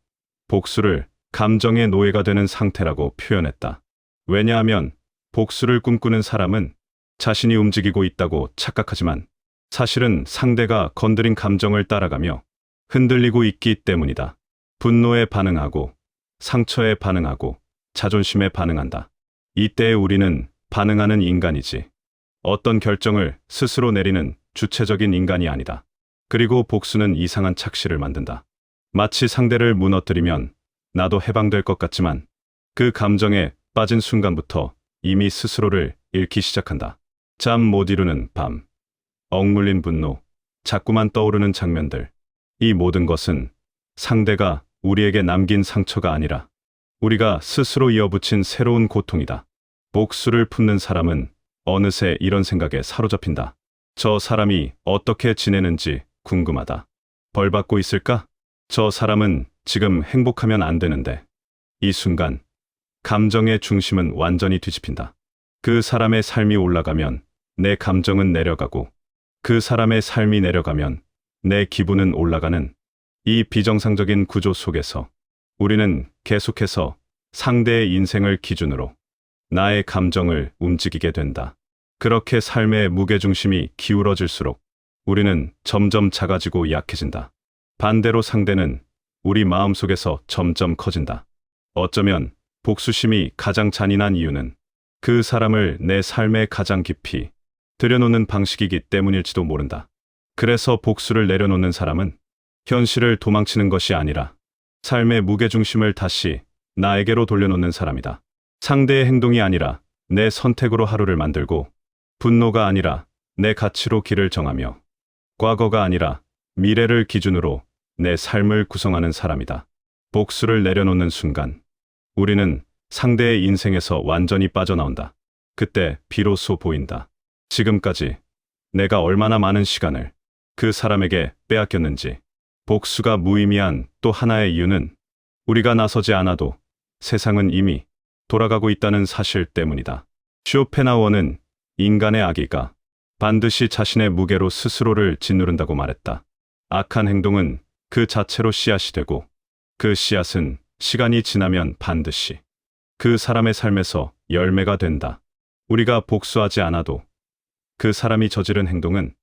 복수를 감정의 노예가 되는 상태라고 표현했다. 왜냐하면 복수를 꿈꾸는 사람은 자신이 움직이고 있다고 착각하지만 사실은 상대가 건드린 감정을 따라가며 흔들리고 있기 때문이다. 분노에 반응하고 상처에 반응하고 자존심에 반응한다. 이때 우리는 반응하는 인간이지 어떤 결정을 스스로 내리는 주체적인 인간이 아니다. 그리고 복수는 이상한 착시를 만든다. 마치 상대를 무너뜨리면 나도 해방될 것 같지만 그 감정에 빠진 순간부터 이미 스스로를 잃기 시작한다. 잠 못 이루는 밤, 억눌린 분노, 자꾸만 떠오르는 장면들. 이 모든 것은 상대가 우리에게 남긴 상처가 아니라 우리가 스스로 이어붙인 새로운 고통이다. 복수를 품는 사람은 어느새 이런 생각에 사로잡힌다. 저 사람이 어떻게 지내는지 궁금하다. 벌 받고 있을까? 저 사람은 지금 행복하면 안 되는데. 이 순간 감정의 중심은 완전히 뒤집힌다. 그 사람의 삶이 올라가면 내 감정은 내려가고 그 사람의 삶이 내려가면 내 기분은 올라가는 이 비정상적인 구조 속에서 우리는 계속해서 상대의 인생을 기준으로 나의 감정을 움직이게 된다. 그렇게 삶의 무게중심이 기울어질수록 우리는 점점 작아지고 약해진다. 반대로 상대는 우리 마음속에서 점점 커진다. 어쩌면 복수심이 가장 잔인한 이유는 그 사람을 내 삶에 가장 깊이 들여놓는 방식이기 때문일지도 모른다. 그래서 복수를 내려놓는 사람은 현실을 도망치는 것이 아니라 삶의 무게중심을 다시 나에게로 돌려놓는 사람이다. 상대의 행동이 아니라 내 선택으로 하루를 만들고 분노가 아니라 내 가치로 길을 정하며 과거가 아니라 미래를 기준으로 내 삶을 구성하는 사람이다. 복수를 내려놓는 순간, 우리는 상대의 인생에서 완전히 빠져나온다. 그때 비로소 보인다. 지금까지 내가 얼마나 많은 시간을 그 사람에게 빼앗겼는지. 복수가 무의미한 또 하나의 이유는 우리가 나서지 않아도 세상은 이미 돌아가고 있다는 사실 때문이다. 쇼펜하우어는 인간의 악의가 반드시 자신의 무게로 스스로를 짓누른다고 말했다. 악한 행동은 그 자체로 씨앗이 되고 그 씨앗은 시간이 지나면 반드시 그 사람의 삶에서 열매가 된다. 우리가 복수하지 않아도 그 사람이 저지른 행동은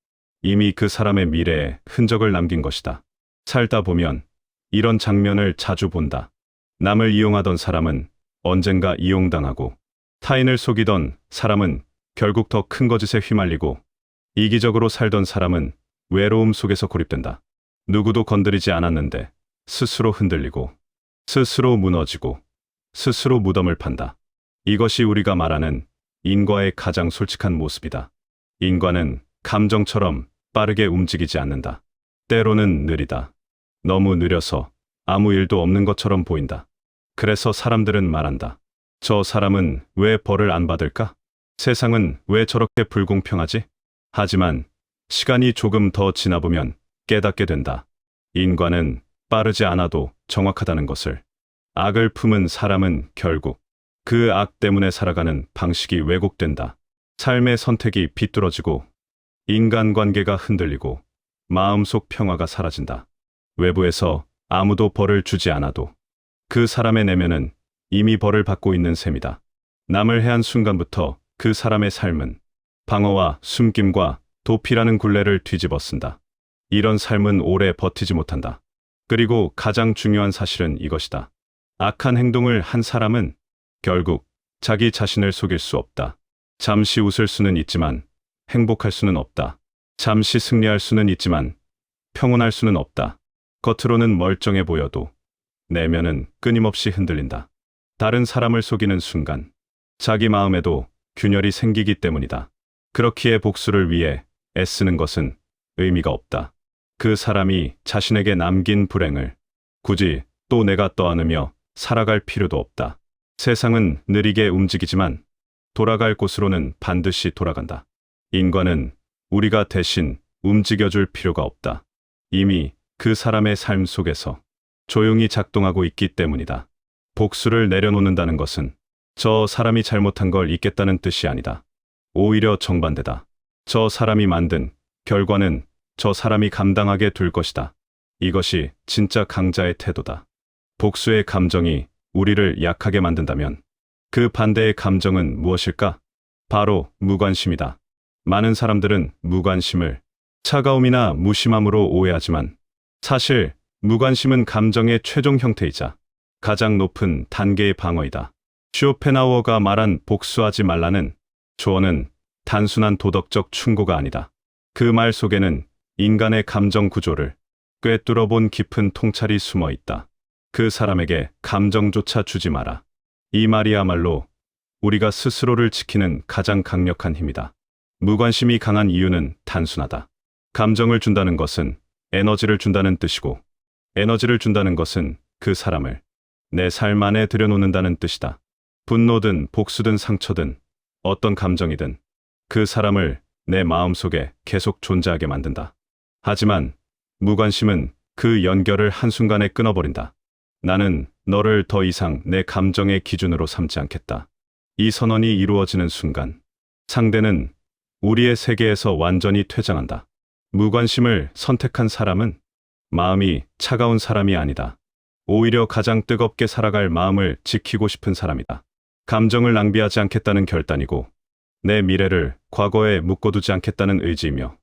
이미 그 사람의 미래에 흔적을 남긴 것이다. 살다 보면 이런 장면을 자주 본다. 남을 이용하던 사람은 언젠가 이용당하고, 타인을 속이던 사람은 결국 더 큰 거짓에 휘말리고, 이기적으로 살던 사람은 외로움 속에서 고립된다. 누구도 건드리지 않았는데 스스로 흔들리고, 스스로 무너지고, 스스로 무덤을 판다. 이것이 우리가 말하는 인과의 가장 솔직한 모습이다. 인과는 감정처럼 빠르게 움직이지 않는다. 때로는 느리다. 너무 느려서 아무 일도 없는 것처럼 보인다. 그래서 사람들은 말한다. 저 사람은 왜 벌을 안 받을까? 세상은 왜 저렇게 불공평하지? 하지만 시간이 조금 더 지나보면 깨닫게 된다. 인과는 빠르지 않아도 정확하다는 것을. 악을 품은 사람은 결국 그 악 때문에 살아가는 방식이 왜곡된다. 삶의 선택이 비뚤어지고, 인간관계가 흔들리고, 마음속 평화가 사라진다. 외부에서 아무도 벌을 주지 않아도 그 사람의 내면은 이미 벌을 받고 있는 셈이다. 남을 해한 순간부터 그 사람의 삶은 방어와 숨김과 도피라는 굴레를 뒤집어 쓴다. 이런 삶은 오래 버티지 못한다. 그리고 가장 중요한 사실은 이것이다. 악한 행동을 한 사람은 결국 자기 자신을 속일 수 없다. 잠시 웃을 수는 있지만 행복할 수는 없다. 잠시 승리할 수는 있지만 평온할 수는 없다. 겉으로는 멀쩡해 보여도 내면은 끊임없이 흔들린다. 다른 사람을 속이는 순간 자기 마음에도 균열이 생기기 때문이다. 그렇기에 복수를 위해 애쓰는 것은 의미가 없다. 그 사람이 자신에게 남긴 불행을 굳이 또 내가 떠안으며 살아갈 필요도 없다. 세상은 느리게 움직이지만 돌아갈 곳으로는 반드시 돌아간다. 인과는 우리가 대신 움직여줄 필요가 없다. 이미 그 사람의 삶 속에서 조용히 작동하고 있기 때문이다. 복수를 내려놓는다는 것은 저 사람이 잘못한 걸 잊겠다는 뜻이 아니다. 오히려 정반대다. 저 사람이 만든 결과는 저 사람이 감당하게 둘 것이다. 이것이 진짜 강자의 태도다. 복수의 감정이 우리를 약하게 만든다면 그 반대의 감정은 무엇일까? 바로 무관심이다. 많은 사람들은 무관심을 차가움이나 무심함으로 오해하지만 사실 무관심은 감정의 최종 형태이자 가장 높은 단계의 방어이다. 쇼펜하우어가 말한 복수하지 말라는 조언은 단순한 도덕적 충고가 아니다. 그 말 속에는 인간의 감정 구조를 꿰뚫어 본 깊은 통찰이 숨어 있다. 그 사람에게 감정조차 주지 마라. 이 말이야말로 우리가 스스로를 지키는 가장 강력한 힘이다. 무관심이 강한 이유는 단순하다. 감정을 준다는 것은 에너지를 준다는 뜻이고, 에너지를 준다는 것은 그 사람을 내 삶 안에 들여놓는다는 뜻이다. 분노든 복수든 상처든 어떤 감정이든 그 사람을 내 마음속에 계속 존재하게 만든다. 하지만 무관심은 그 연결을 한순간에 끊어버린다. 나는 너를 더 이상 내 감정의 기준으로 삼지 않겠다. 이 선언이 이루어지는 순간 상대는 우리의 세계에서 완전히 퇴장한다. 무관심을 선택한 사람은 마음이 차가운 사람이 아니다. 오히려 가장 뜨겁게 살아갈 마음을 지키고 싶은 사람이다. 감정을 낭비하지 않겠다는 결단이고, 내 미래를 과거에 묶어두지 않겠다는 의지이며,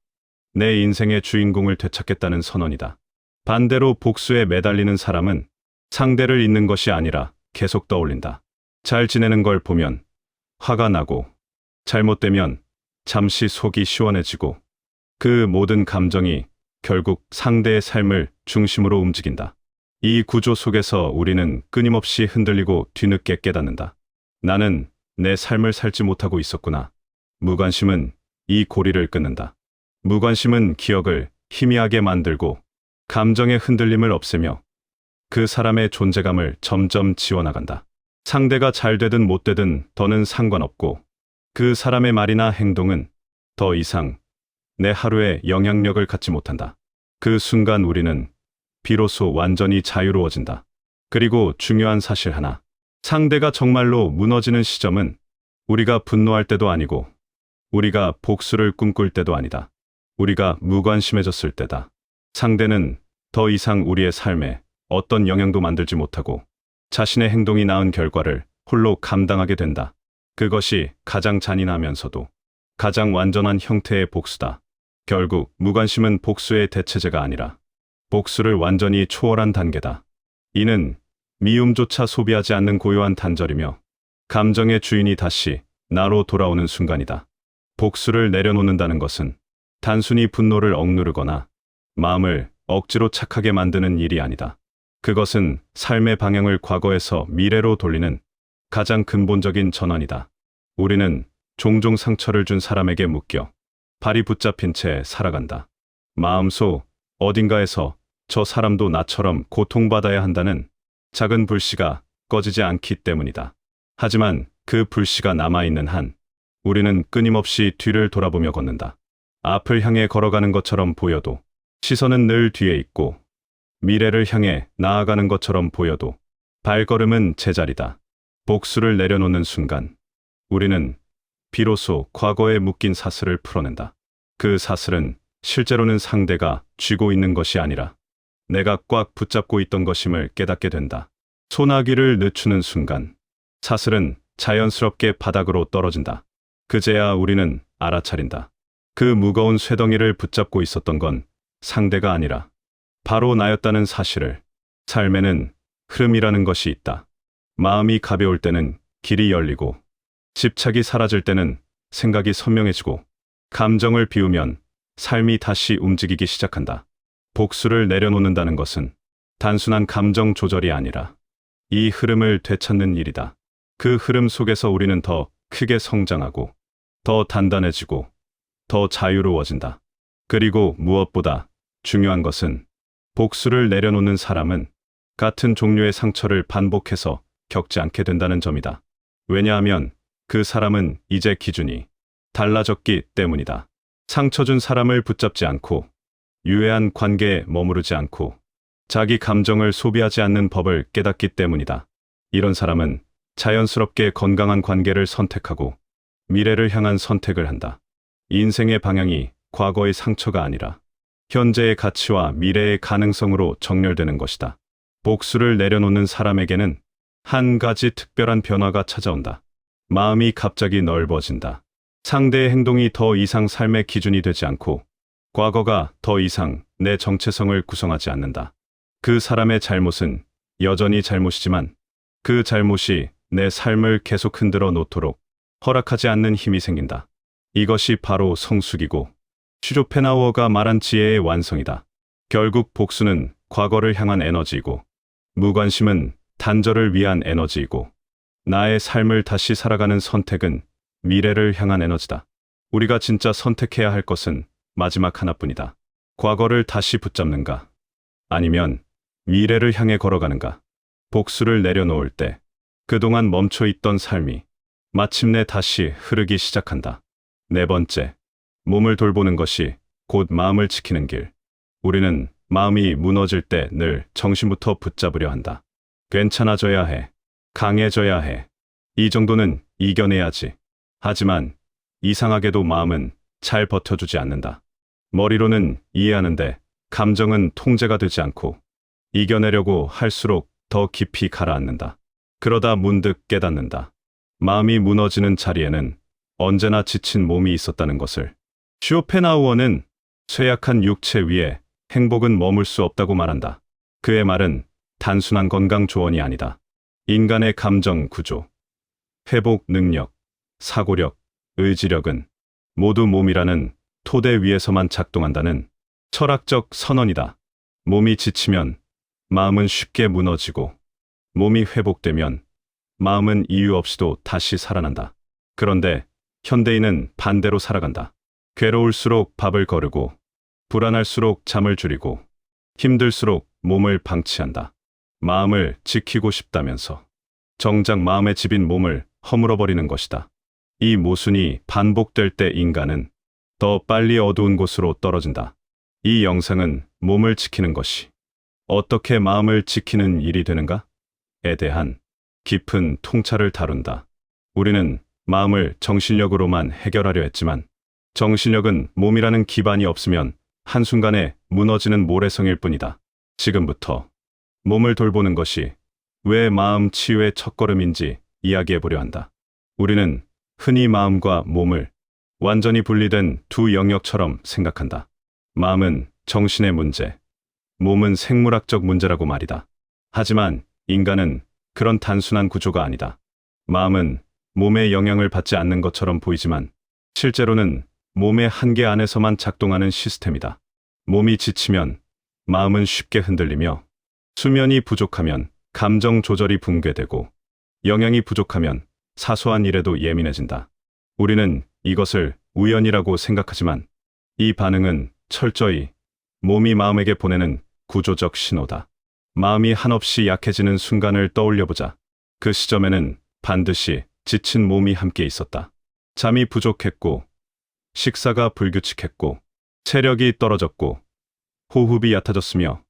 내 인생의 주인공을 되찾겠다는 선언이다. 반대로 복수에 매달리는 사람은 상대를 잊는 것이 아니라 계속 떠올린다. 잘 지내는 걸 보면 화가 나고, 잘못되면 잠시 속이 시원해지고, 그 모든 감정이 결국 상대의 삶을 중심으로 움직인다. 이 구조 속에서 우리는 끊임없이 흔들리고 뒤늦게 깨닫는다. 나는 내 삶을 살지 못하고 있었구나. 무관심은 이 고리를 끊는다. 무관심은 기억을 희미하게 만들고 감정의 흔들림을 없애며 그 사람의 존재감을 점점 지워나간다. 상대가 잘 되든 못 되든 더는 상관없고 그 사람의 말이나 행동은 더 이상 내 하루에 영향력을 갖지 못한다. 그 순간 우리는 비로소 완전히 자유로워진다. 그리고 중요한 사실 하나. 상대가 정말로 무너지는 시점은 우리가 분노할 때도 아니고 우리가 복수를 꿈꿀 때도 아니다. 우리가 무관심해졌을 때다. 상대는 더 이상 우리의 삶에 어떤 영향도 만들지 못하고 자신의 행동이 낳은 결과를 홀로 감당하게 된다. 그것이 가장 잔인하면서도 가장 완전한 형태의 복수다. 결국 무관심은 복수의 대체제가 아니라 복수를 완전히 초월한 단계다. 이는 미움조차 소비하지 않는 고요한 단절이며 감정의 주인이 다시 나로 돌아오는 순간이다. 복수를 내려놓는다는 것은 단순히 분노를 억누르거나 마음을 억지로 착하게 만드는 일이 아니다. 그것은 삶의 방향을 과거에서 미래로 돌리는 가장 근본적인 전환이다. 우리는 종종 상처를 준 사람에게 묶여 발이 붙잡힌 채 살아간다. 마음속 어딘가에서 저 사람도 나처럼 고통받아야 한다는 작은 불씨가 꺼지지 않기 때문이다. 하지만 그 불씨가 남아있는 한 우리는 끊임없이 뒤를 돌아보며 걷는다. 앞을 향해 걸어가는 것처럼 보여도 시선은 늘 뒤에 있고 미래를 향해 나아가는 것처럼 보여도 발걸음은 제자리다. 복수를 내려놓는 순간 우리는 비로소 과거에 묶인 사슬을 풀어낸다. 그 사슬은 실제로는 상대가 쥐고 있는 것이 아니라 내가 꽉 붙잡고 있던 것임을 깨닫게 된다. 소나기를 늦추는 순간 사슬은 자연스럽게 바닥으로 떨어진다. 그제야 우리는 알아차린다. 그 무거운 쇠덩이를 붙잡고 있었던 건 상대가 아니라 바로 나였다는 사실을. 삶에는 흐름이라는 것이 있다. 마음이 가벼울 때는 길이 열리고 집착이 사라질 때는 생각이 선명해지고 감정을 비우면 삶이 다시 움직이기 시작한다. 복수를 내려놓는다는 것은 단순한 감정 조절이 아니라 이 흐름을 되찾는 일이다. 그 흐름 속에서 우리는 더 크게 성장하고 더 단단해지고 더 자유로워진다. 그리고 무엇보다 중요한 것은 복수를 내려놓는 사람은 같은 종류의 상처를 반복해서 겪지 않게 된다는 점이다. 왜냐하면 그 사람은 이제 기준이 달라졌기 때문이다. 상처 준 사람을 붙잡지 않고 유해한 관계에 머무르지 않고 자기 감정을 소비하지 않는 법을 깨닫기 때문이다. 이런 사람은 자연스럽게 건강한 관계를 선택하고 미래를 향한 선택을 한다. 인생의 방향이 과거의 상처가 아니라 현재의 가치와 미래의 가능성으로 정렬되는 것이다. 복수를 내려놓는 사람에게는 한 가지 특별한 변화가 찾아온다. 마음이 갑자기 넓어진다. 상대의 행동이 더 이상 삶의 기준이 되지 않고 과거가 더 이상 내 정체성을 구성하지 않는다. 그 사람의 잘못은 여전히 잘못이지만 그 잘못이 내 삶을 계속 흔들어 놓도록 허락하지 않는 힘이 생긴다. 이것이 바로 성숙이고 슈조펜하우어가 말한 지혜의 완성이다. 결국 복수는 과거를 향한 에너지이고 무관심은 단절을 위한 에너지이고 나의 삶을 다시 살아가는 선택은 미래를 향한 에너지다. 우리가 진짜 선택해야 할 것은 마지막 하나뿐이다. 과거를 다시 붙잡는가? 아니면 미래를 향해 걸어가는가? 복수를 내려놓을 때 그동안 멈춰있던 삶이 마침내 다시 흐르기 시작한다. 네 번째, 몸을 돌보는 것이 곧 마음을 지키는 길. 우리는 마음이 무너질 때 늘 정신부터 붙잡으려 한다. 괜찮아져야 해. 강해져야 해. 이 정도는 이겨내야지. 하지만 이상하게도 마음은 잘 버텨주지 않는다. 머리로는 이해하는데 감정은 통제가 되지 않고 이겨내려고 할수록 더 깊이 가라앉는다. 그러다 문득 깨닫는다. 마음이 무너지는 자리에는 언제나 지친 몸이 있었다는 것을. 쇼펜하우어는 쇠약한 육체 위에 행복은 머물 수 없다고 말한다. 그의 말은 단순한 건강 조언이 아니다. 인간의 감정 구조, 회복 능력, 사고력, 의지력은 모두 몸이라는 토대 위에서만 작동한다는 철학적 선언이다. 몸이 지치면 마음은 쉽게 무너지고 몸이 회복되면 마음은 이유 없이도 다시 살아난다. 그런데 현대인은 반대로 살아간다. 괴로울수록 밥을 거르고 불안할수록 잠을 줄이고 힘들수록 몸을 방치한다. 마음을 지키고 싶다면서 정작 마음의 집인 몸을 허물어버리는 것이다. 이 모순이 반복될 때 인간은 더 빨리 어두운 곳으로 떨어진다. 이 영상은 몸을 지키는 것이 어떻게 마음을 지키는 일이 되는가에 대한 깊은 통찰을 다룬다. 우리는 마음을 정신력으로만 해결하려 했지만 정신력은 몸이라는 기반이 없으면 한순간에 무너지는 모래성일 뿐이다. 지금부터 몸을 돌보는 것이 왜 마음 치유의 첫걸음인지 이야기해보려 한다. 우리는 흔히 마음과 몸을 완전히 분리된 두 영역처럼 생각한다. 마음은 정신의 문제, 몸은 생물학적 문제라고 말이다. 하지만 인간은 그런 단순한 구조가 아니다. 마음은 몸의 영향을 받지 않는 것처럼 보이지만 실제로는 몸의 한계 안에서만 작동하는 시스템이다. 몸이 지치면 마음은 쉽게 흔들리며 수면이 부족하면 감정 조절이 붕괴되고 영양이 부족하면 사소한 일에도 예민해진다. 우리는 이것을 우연이라고 생각하지만 이 반응은 철저히 몸이 마음에게 보내는 구조적 신호다. 마음이 한없이 약해지는 순간을 떠올려보자. 그 시점에는 반드시 지친 몸이 함께 있었다. 잠이 부족했고, 식사가 불규칙했고, 체력이 떨어졌고, 호흡이 얕아졌으며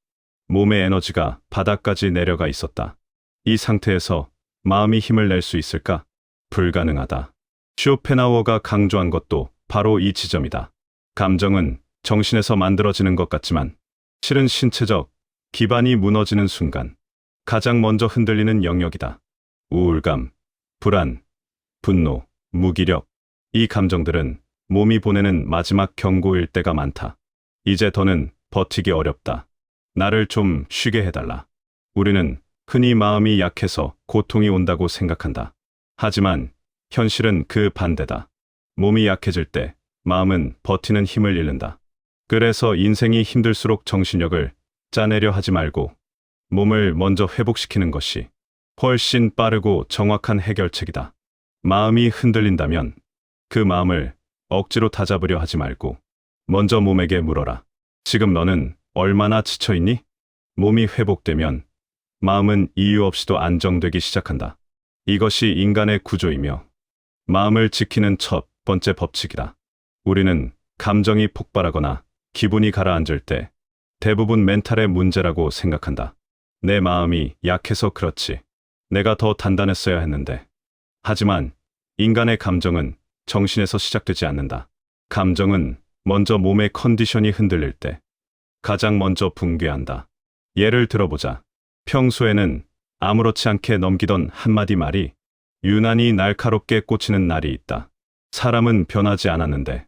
몸의 에너지가 바닥까지 내려가 있었다. 이 상태에서 마음이 힘을 낼 수 있을까? 불가능하다. 쇼펜하우어가 강조한 것도 바로 이 지점이다. 감정은 정신에서 만들어지는 것 같지만 실은 신체적 기반이 무너지는 순간 가장 먼저 흔들리는 영역이다. 우울감, 불안, 분노, 무기력, 이 감정들은 몸이 보내는 마지막 경고일 때가 많다. 이제 더는 버티기 어렵다. 나를 좀 쉬게 해달라. 우리는 흔히 마음이 약해서 고통이 온다고 생각한다. 하지만 현실은 그 반대다. 몸이 약해질 때 마음은 버티는 힘을 잃는다. 그래서 인생이 힘들수록 정신력을 짜내려 하지 말고 몸을 먼저 회복시키는 것이 훨씬 빠르고 정확한 해결책이다. 마음이 흔들린다면 그 마음을 억지로 다잡으려 하지 말고 먼저 몸에게 물어라. 지금 너는 얼마나 지쳐있니? 몸이 회복되면 마음은 이유 없이도 안정되기 시작한다. 이것이 인간의 구조이며 마음을 지키는 첫 번째 법칙이다. 우리는 감정이 폭발하거나 기분이 가라앉을 때 대부분 멘탈의 문제라고 생각한다. 내 마음이 약해서 그렇지. 내가 더 단단했어야 했는데. 하지만 인간의 감정은 정신에서 시작되지 않는다. 감정은 먼저 몸의 컨디션이 흔들릴 때 가장 먼저 붕괴한다. 예를 들어보자. 평소에는 아무렇지 않게 넘기던 한마디 말이 유난히 날카롭게 꽂히는 날이 있다. 사람은 변하지 않았는데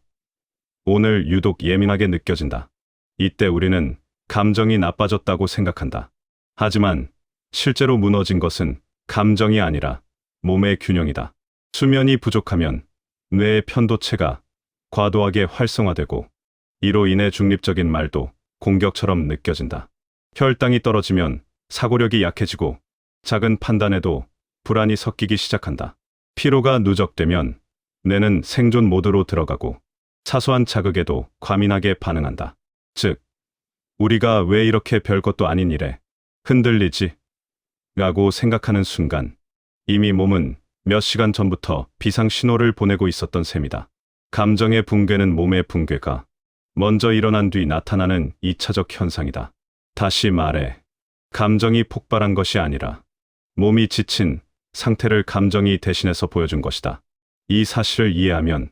오늘 유독 예민하게 느껴진다. 이때 우리는 감정이 나빠졌다고 생각한다. 하지만 실제로 무너진 것은 감정이 아니라 몸의 균형이다. 수면이 부족하면 뇌의 편도체가 과도하게 활성화되고 이로 인해 중립적인 말도 공격처럼 느껴진다. 혈당이 떨어지면 사고력이 약해지고 작은 판단에도 불안이 섞이기 시작한다. 피로가 누적되면 뇌는 생존 모드로 들어가고 사소한 자극에도 과민하게 반응한다. 즉, 우리가 왜 이렇게 별것도 아닌 일에 흔들리지? 라고 생각하는 순간 이미 몸은 몇 시간 전부터 비상 신호를 보내고 있었던 셈이다. 감정의 붕괴는 몸의 붕괴가 먼저 일어난 뒤 나타나는 2차적 현상이다. 다시 말해, 감정이 폭발한 것이 아니라 몸이 지친 상태를 감정이 대신해서 보여준 것이다. 이 사실을 이해하면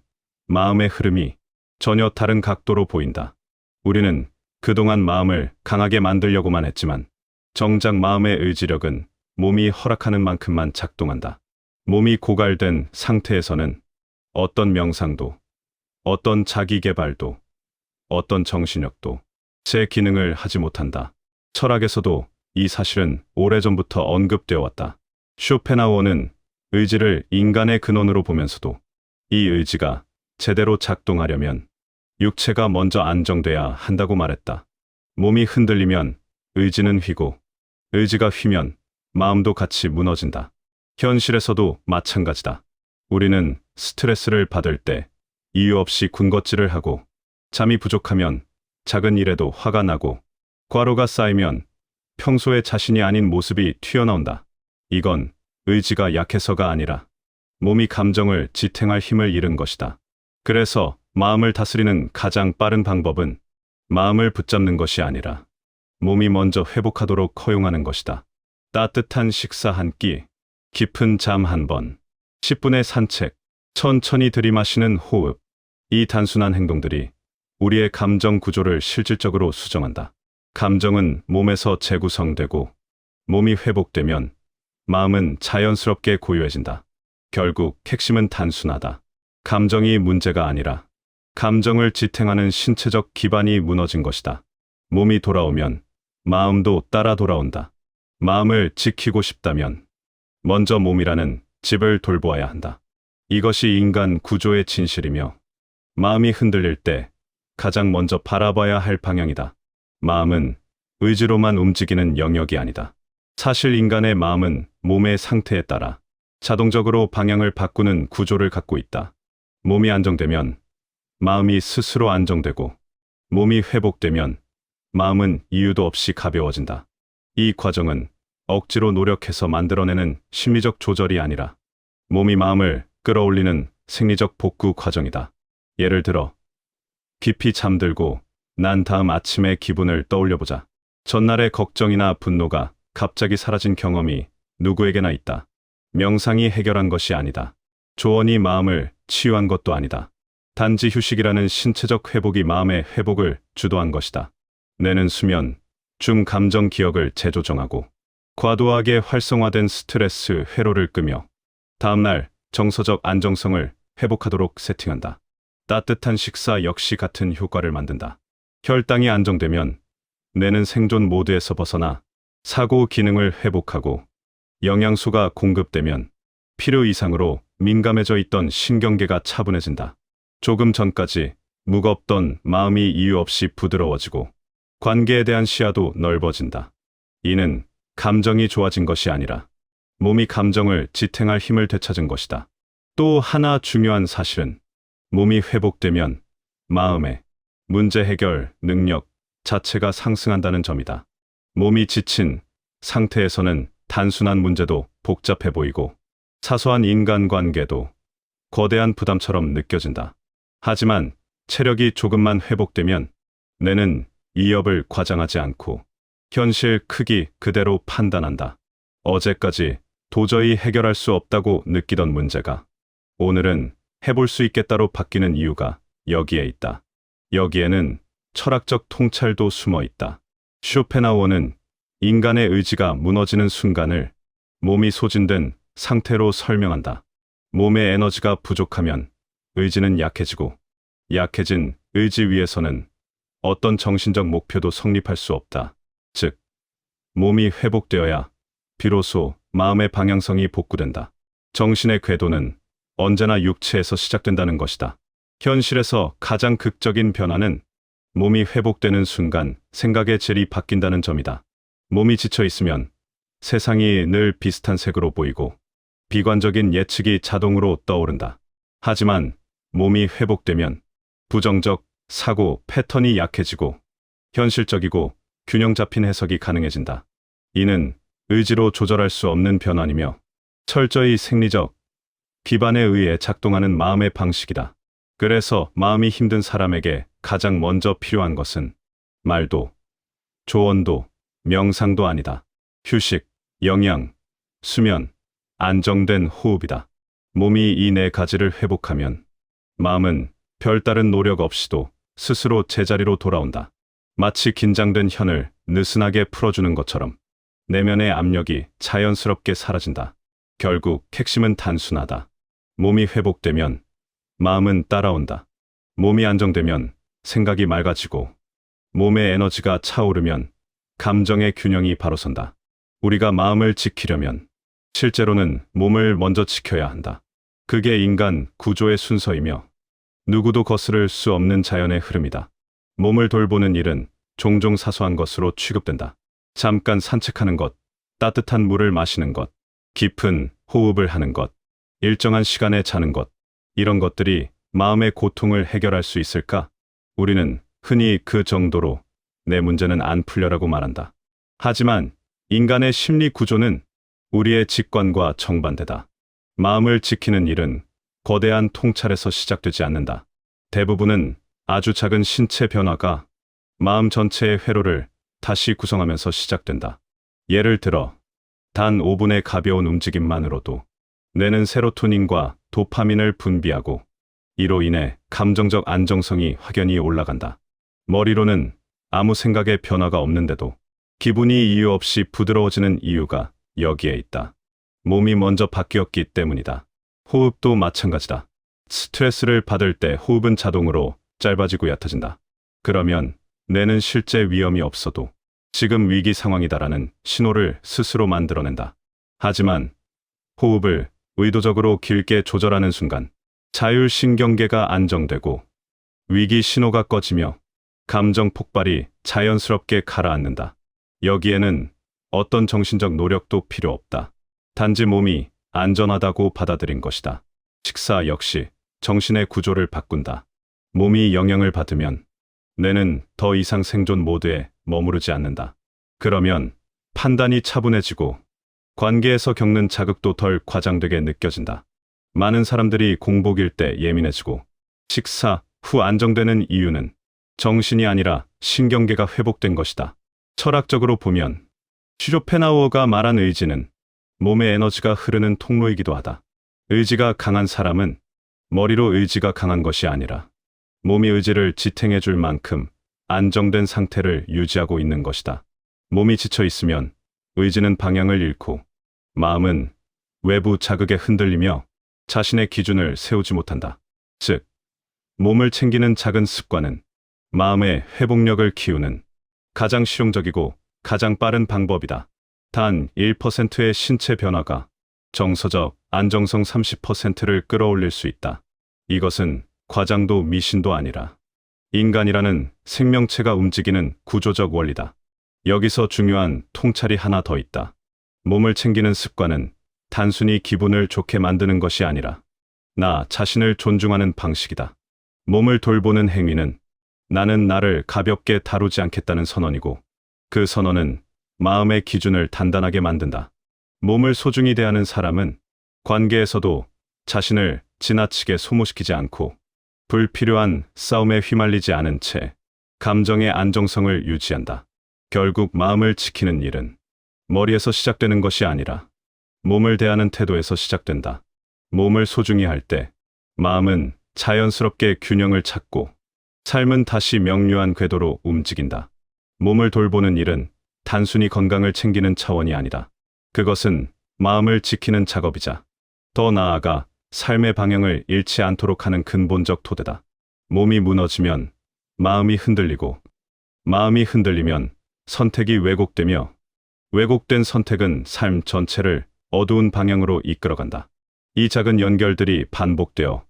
마음의 흐름이 전혀 다른 각도로 보인다. 우리는 그동안 마음을 강하게 만들려고만 했지만 정작 마음의 의지력은 몸이 허락하는 만큼만 작동한다. 몸이 고갈된 상태에서는 어떤 명상도, 어떤 자기개발도, 어떤 정신력도 제 기능을 하지 못한다. 철학에서도 이 사실은 오래전부터 언급되어 왔다. 쇼펜하우어는 의지를 인간의 근원으로 보면서도 이 의지가 제대로 작동하려면 육체가 먼저 안정돼야 한다고 말했다. 몸이 흔들리면 의지는 휘고 의지가 휘면 마음도 같이 무너진다. 현실에서도 마찬가지다. 우리는 스트레스를 받을 때 이유 없이 군것질을 하고 잠이 부족하면 작은 일에도 화가 나고 과로가 쌓이면 평소의 자신이 아닌 모습이 튀어나온다. 이건 의지가 약해서가 아니라 몸이 감정을 지탱할 힘을 잃은 것이다. 그래서 마음을 다스리는 가장 빠른 방법은 마음을 붙잡는 것이 아니라 몸이 먼저 회복하도록 허용하는 것이다. 따뜻한 식사 한 끼, 깊은 잠 한 번, 10분의 산책, 천천히 들이마시는 호흡. 이 단순한 행동들이 우리의 감정 구조를 실질적으로 수정한다. 감정은 몸에서 재구성되고 몸이 회복되면 마음은 자연스럽게 고요해진다. 결국 핵심은 단순하다. 감정이 문제가 아니라 감정을 지탱하는 신체적 기반이 무너진 것이다. 몸이 돌아오면 마음도 따라 돌아온다. 마음을 지키고 싶다면 먼저 몸이라는 집을 돌보아야 한다. 이것이 인간 구조의 진실이며 마음이 흔들릴 때 가장 먼저 바라봐야 할 방향이다. 마음은 의지로만 움직이는 영역이 아니다. 사실 인간의 마음은 몸의 상태에 따라 자동적으로 방향을 바꾸는 구조를 갖고 있다. 몸이 안정되면 마음이 스스로 안정되고 몸이 회복되면 마음은 이유도 없이 가벼워진다. 이 과정은 억지로 노력해서 만들어내는 심리적 조절이 아니라 몸이 마음을 끌어올리는 생리적 복구 과정이다. 예를 들어 깊이 잠들고 난 다음 아침의 기분을 떠올려보자. 전날의 걱정이나 분노가 갑자기 사라진 경험이 누구에게나 있다. 명상이 해결한 것이 아니다. 조언이 마음을 치유한 것도 아니다. 단지 휴식이라는 신체적 회복이 마음의 회복을 주도한 것이다. 뇌는 수면 중 감정 기억을 재조정하고 과도하게 활성화된 스트레스 회로를 끄며 다음날 정서적 안정성을 회복하도록 세팅한다. 따뜻한 식사 역시 같은 효과를 만든다. 혈당이 안정되면 뇌는 생존 모드에서 벗어나 사고 기능을 회복하고 영양소가 공급되면 필요 이상으로 민감해져 있던 신경계가 차분해진다. 조금 전까지 무겁던 마음이 이유 없이 부드러워지고 관계에 대한 시야도 넓어진다. 이는 감정이 좋아진 것이 아니라 몸이 감정을 지탱할 힘을 되찾은 것이다. 또 하나 중요한 사실은 몸이 회복되면 마음의 문제 해결 능력 자체가 상승한다는 점이다. 몸이 지친 상태에서는 단순한 문제도 복잡해 보이고 사소한 인간관계도 거대한 부담처럼 느껴진다. 하지만 체력이 조금만 회복되면 뇌는 이업을 과장하지 않고 현실 크기 그대로 판단한다. 어제까지 도저히 해결할 수 없다고 느끼던 문제가 오늘은 해볼 수 있겠다로 바뀌는 이유가 여기에 있다. 여기에는 철학적 통찰도 숨어 있다. 쇼펜하우어는 인간의 의지가 무너지는 순간을 몸이 소진된 상태로 설명한다. 몸의 에너지가 부족하면 의지는 약해지고 약해진 의지 위에서는 어떤 정신적 목표도 성립할 수 없다. 즉, 몸이 회복되어야 비로소 마음의 방향성이 복구된다. 정신의 궤도는 언제나 육체에서 시작된다는 것이다. 현실에서 가장 극적인 변화는 몸이 회복되는 순간 생각의 질이 바뀐다는 점이다. 몸이 지쳐 있으면 세상이 늘 비슷한 색으로 보이고 비관적인 예측이 자동으로 떠오른다. 하지만 몸이 회복되면 부정적 사고 패턴이 약해지고 현실적이고 균형 잡힌 해석이 가능해진다. 이는 의지로 조절할 수 없는 변화이며 철저히 생리적 기반에 의해 작동하는 마음의 방식이다. 그래서 마음이 힘든 사람에게 가장 먼저 필요한 것은 말도, 조언도, 명상도 아니다. 휴식, 영양, 수면, 안정된 호흡이다. 몸이 이 네 가지를 회복하면 마음은 별다른 노력 없이도 스스로 제자리로 돌아온다. 마치 긴장된 현을 느슨하게 풀어주는 것처럼 내면의 압력이 자연스럽게 사라진다. 결국 핵심은 단순하다. 몸이 회복되면 마음은 따라온다. 몸이 안정되면 생각이 맑아지고 몸의 에너지가 차오르면 감정의 균형이 바로 선다. 우리가 마음을 지키려면 실제로는 몸을 먼저 지켜야 한다. 그게 인간 구조의 순서이며 누구도 거스를 수 없는 자연의 흐름이다. 몸을 돌보는 일은 종종 사소한 것으로 취급된다. 잠깐 산책하는 것, 따뜻한 물을 마시는 것, 깊은 호흡을 하는 것, 일정한 시간에 자는 것, 이런 것들이 마음의 고통을 해결할 수 있을까? 우리는 흔히 그 정도로 내 문제는 안 풀려라고 말한다. 하지만 인간의 심리 구조는 우리의 직관과 정반대다. 마음을 지키는 일은 거대한 통찰에서 시작되지 않는다. 대부분은 아주 작은 신체 변화가 마음 전체의 회로를 다시 구성하면서 시작된다. 예를 들어, 단 5분의 가벼운 움직임만으로도 뇌는 세로토닌과 도파민을 분비하고 이로 인해 감정적 안정성이 확연히 올라간다. 머리로는 아무 생각의 변화가 없는데도 기분이 이유 없이 부드러워지는 이유가 여기에 있다. 몸이 먼저 바뀌었기 때문이다. 호흡도 마찬가지다. 스트레스를 받을 때 호흡은 자동으로 짧아지고 얕아진다. 그러면 뇌는 실제 위험이 없어도 지금 위기 상황이다라는 신호를 스스로 만들어낸다. 하지만 호흡을 의도적으로 길게 조절하는 순간 자율신경계가 안정되고 위기 신호가 꺼지며 감정 폭발이 자연스럽게 가라앉는다. 여기에는 어떤 정신적 노력도 필요 없다. 단지 몸이 안전하다고 받아들인 것이다. 식사 역시 정신의 구조를 바꾼다. 몸이 영향을 받으면 뇌는 더 이상 생존 모드에 머무르지 않는다. 그러면 판단이 차분해지고 관계에서 겪는 자극도 덜 과장되게 느껴진다. 많은 사람들이 공복일 때 예민해지고 식사 후 안정되는 이유는 정신이 아니라 신경계가 회복된 것이다. 철학적으로 보면 슈로펜하우어가 말한 의지는 몸의 에너지가 흐르는 통로이기도 하다. 의지가 강한 사람은 머리로 의지가 강한 것이 아니라 몸이 의지를 지탱해 줄 만큼 안정된 상태를 유지하고 있는 것이다. 몸이 지쳐 있으면 의지는 방향을 잃고 마음은 외부 자극에 흔들리며 자신의 기준을 세우지 못한다. 즉, 몸을 챙기는 작은 습관은 마음의 회복력을 키우는 가장 실용적이고 가장 빠른 방법이다. 단 1%의 신체 변화가 정서적 안정성 30%를 끌어올릴 수 있다. 이것은 과장도 미신도 아니라 인간이라는 생명체가 움직이는 구조적 원리다. 여기서 중요한 통찰이 하나 더 있다. 몸을 챙기는 습관은 단순히 기분을 좋게 만드는 것이 아니라 나 자신을 존중하는 방식이다. 몸을 돌보는 행위는 나는 나를 가볍게 다루지 않겠다는 선언이고 그 선언은 마음의 기준을 단단하게 만든다. 몸을 소중히 대하는 사람은 관계에서도 자신을 지나치게 소모시키지 않고 불필요한 싸움에 휘말리지 않은 채 감정의 안정성을 유지한다. 결국 마음을 지키는 일은 머리에서 시작되는 것이 아니라 몸을 대하는 태도에서 시작된다. 몸을 소중히 할 때 마음은 자연스럽게 균형을 찾고 삶은 다시 명료한 궤도로 움직인다. 몸을 돌보는 일은 단순히 건강을 챙기는 차원이 아니다. 그것은 마음을 지키는 작업이자 더 나아가 삶의 방향을 잃지 않도록 하는 근본적 토대다. 몸이 무너지면 마음이 흔들리고 마음이 흔들리면 선택이 왜곡되며 왜곡된 선택은 삶 전체를 어두운 방향으로 이끌어간다. 이 작은 연결들이 반복되어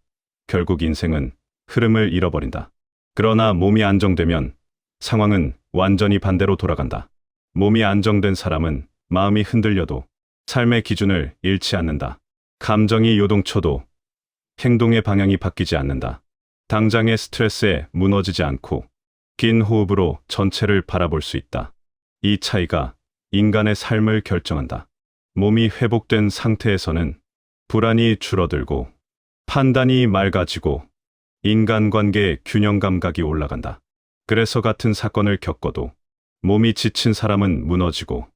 결국 인생은 흐름을 잃어버린다. 그러나 몸이 안정되면 상황은 완전히 반대로 돌아간다. 몸이 안정된 사람은 마음이 흔들려도 삶의 기준을 잃지 않는다. 감정이 요동쳐도 행동의 방향이 바뀌지 않는다. 당장의 스트레스에 무너지지 않고 긴 호흡으로 전체를 바라볼 수 있다. 이 차이가 인간의 삶을 결정한다. 몸이 회복된 상태에서는 불안이 줄어들고 판단이 맑아지고 인간관계의 균형 감각이 올라간다. 그래서 같은 사건을 겪어도 몸이 지친 사람은 무너지고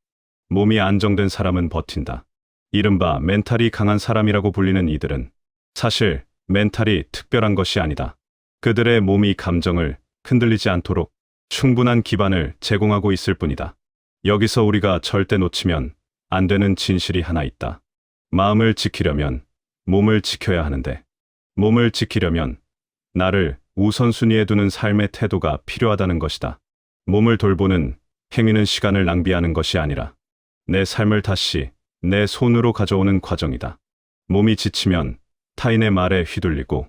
몸이 안정된 사람은 버틴다. 이른바 멘탈이 강한 사람이라고 불리는 이들은 사실 멘탈이 특별한 것이 아니다. 그들의 몸이 감정을 흔들리지 않도록 충분한 기반을 제공하고 있을 뿐이다. 여기서 우리가 절대 놓치면 안 되는 진실이 하나 있다. 마음을 지키려면 몸을 지켜야 하는데 몸을 지키려면 나를 우선순위에 두는 삶의 태도가 필요하다는 것이다. 몸을 돌보는 행위는 시간을 낭비하는 것이 아니라 내 삶을 다시 내 손으로 가져오는 과정이다. 몸이 지치면 타인의 말에 휘둘리고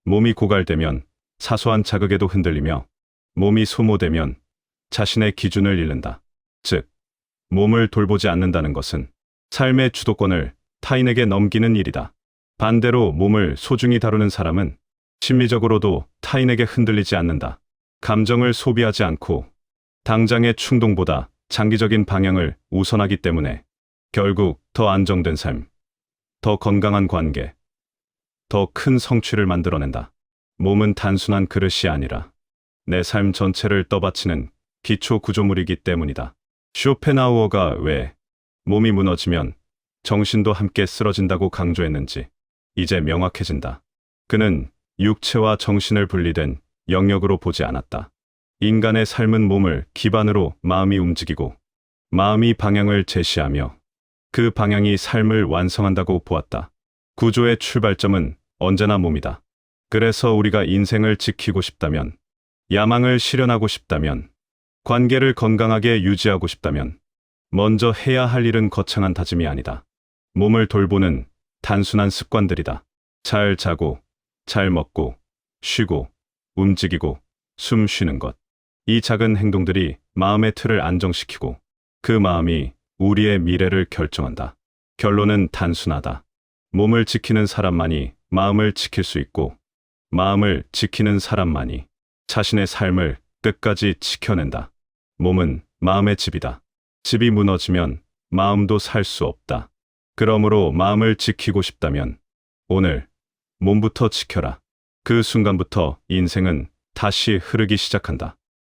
몸이 고갈되면 사소한 자극에도 흔들리며 몸이 소모되면 자신의 기준을 잃는다. 즉, 몸을 돌보지 않는다는 것은 삶의 주도권을 타인에게 넘기는 일이다. 반대로 몸을 소중히 다루는 사람은 심리적으로도 타인에게 흔들리지 않는다. 감정을 소비하지 않고 당장의 충동보다 장기적인 방향을 우선하기 때문에 결국 더 안정된 삶, 더 건강한 관계, 더 큰 성취를 만들어낸다. 몸은 단순한 그릇이 아니라 내 삶 전체를 떠받치는 기초 구조물이기 때문이다. 쇼펜하우어가 왜 몸이 무너지면 정신도 함께 쓰러진다고 강조했는지 이제 명확해진다. 그는 육체와 정신을 분리된 영역으로 보지 않았다. 인간의 삶은 몸을 기반으로 마음이 움직이고 마음이 방향을 제시하며 그 방향이 삶을 완성한다고 보았다. 구조의 출발점은 언제나 몸이다. 그래서 우리가 인생을 지키고 싶다면, 야망을 실현하고 싶다면, 관계를 건강하게 유지하고 싶다면 먼저 해야 할 일은 거창한 다짐이 아니다. 몸을 돌보는 단순한 습관들이다. 잘 자고, 잘 먹고, 쉬고, 움직이고, 숨 쉬는 것. 이 작은 행동들이 마음의 틀을 안정시키고 그 마음이 우리의 미래를 결정한다. 결론은 단순하다. 몸을 지키는 사람만이 마음을 지킬 수 있고 마음을 지키는 사람만이 자신의 삶을 끝까지 지켜낸다. 몸은 마음의 집이다. 집이 무너지면 마음도 살 수 없다. 그러므로 마음을 지키고 싶다면 오늘 몸부터 지켜라. 그 순간부터 인생은 다시 흐르기 시작한다.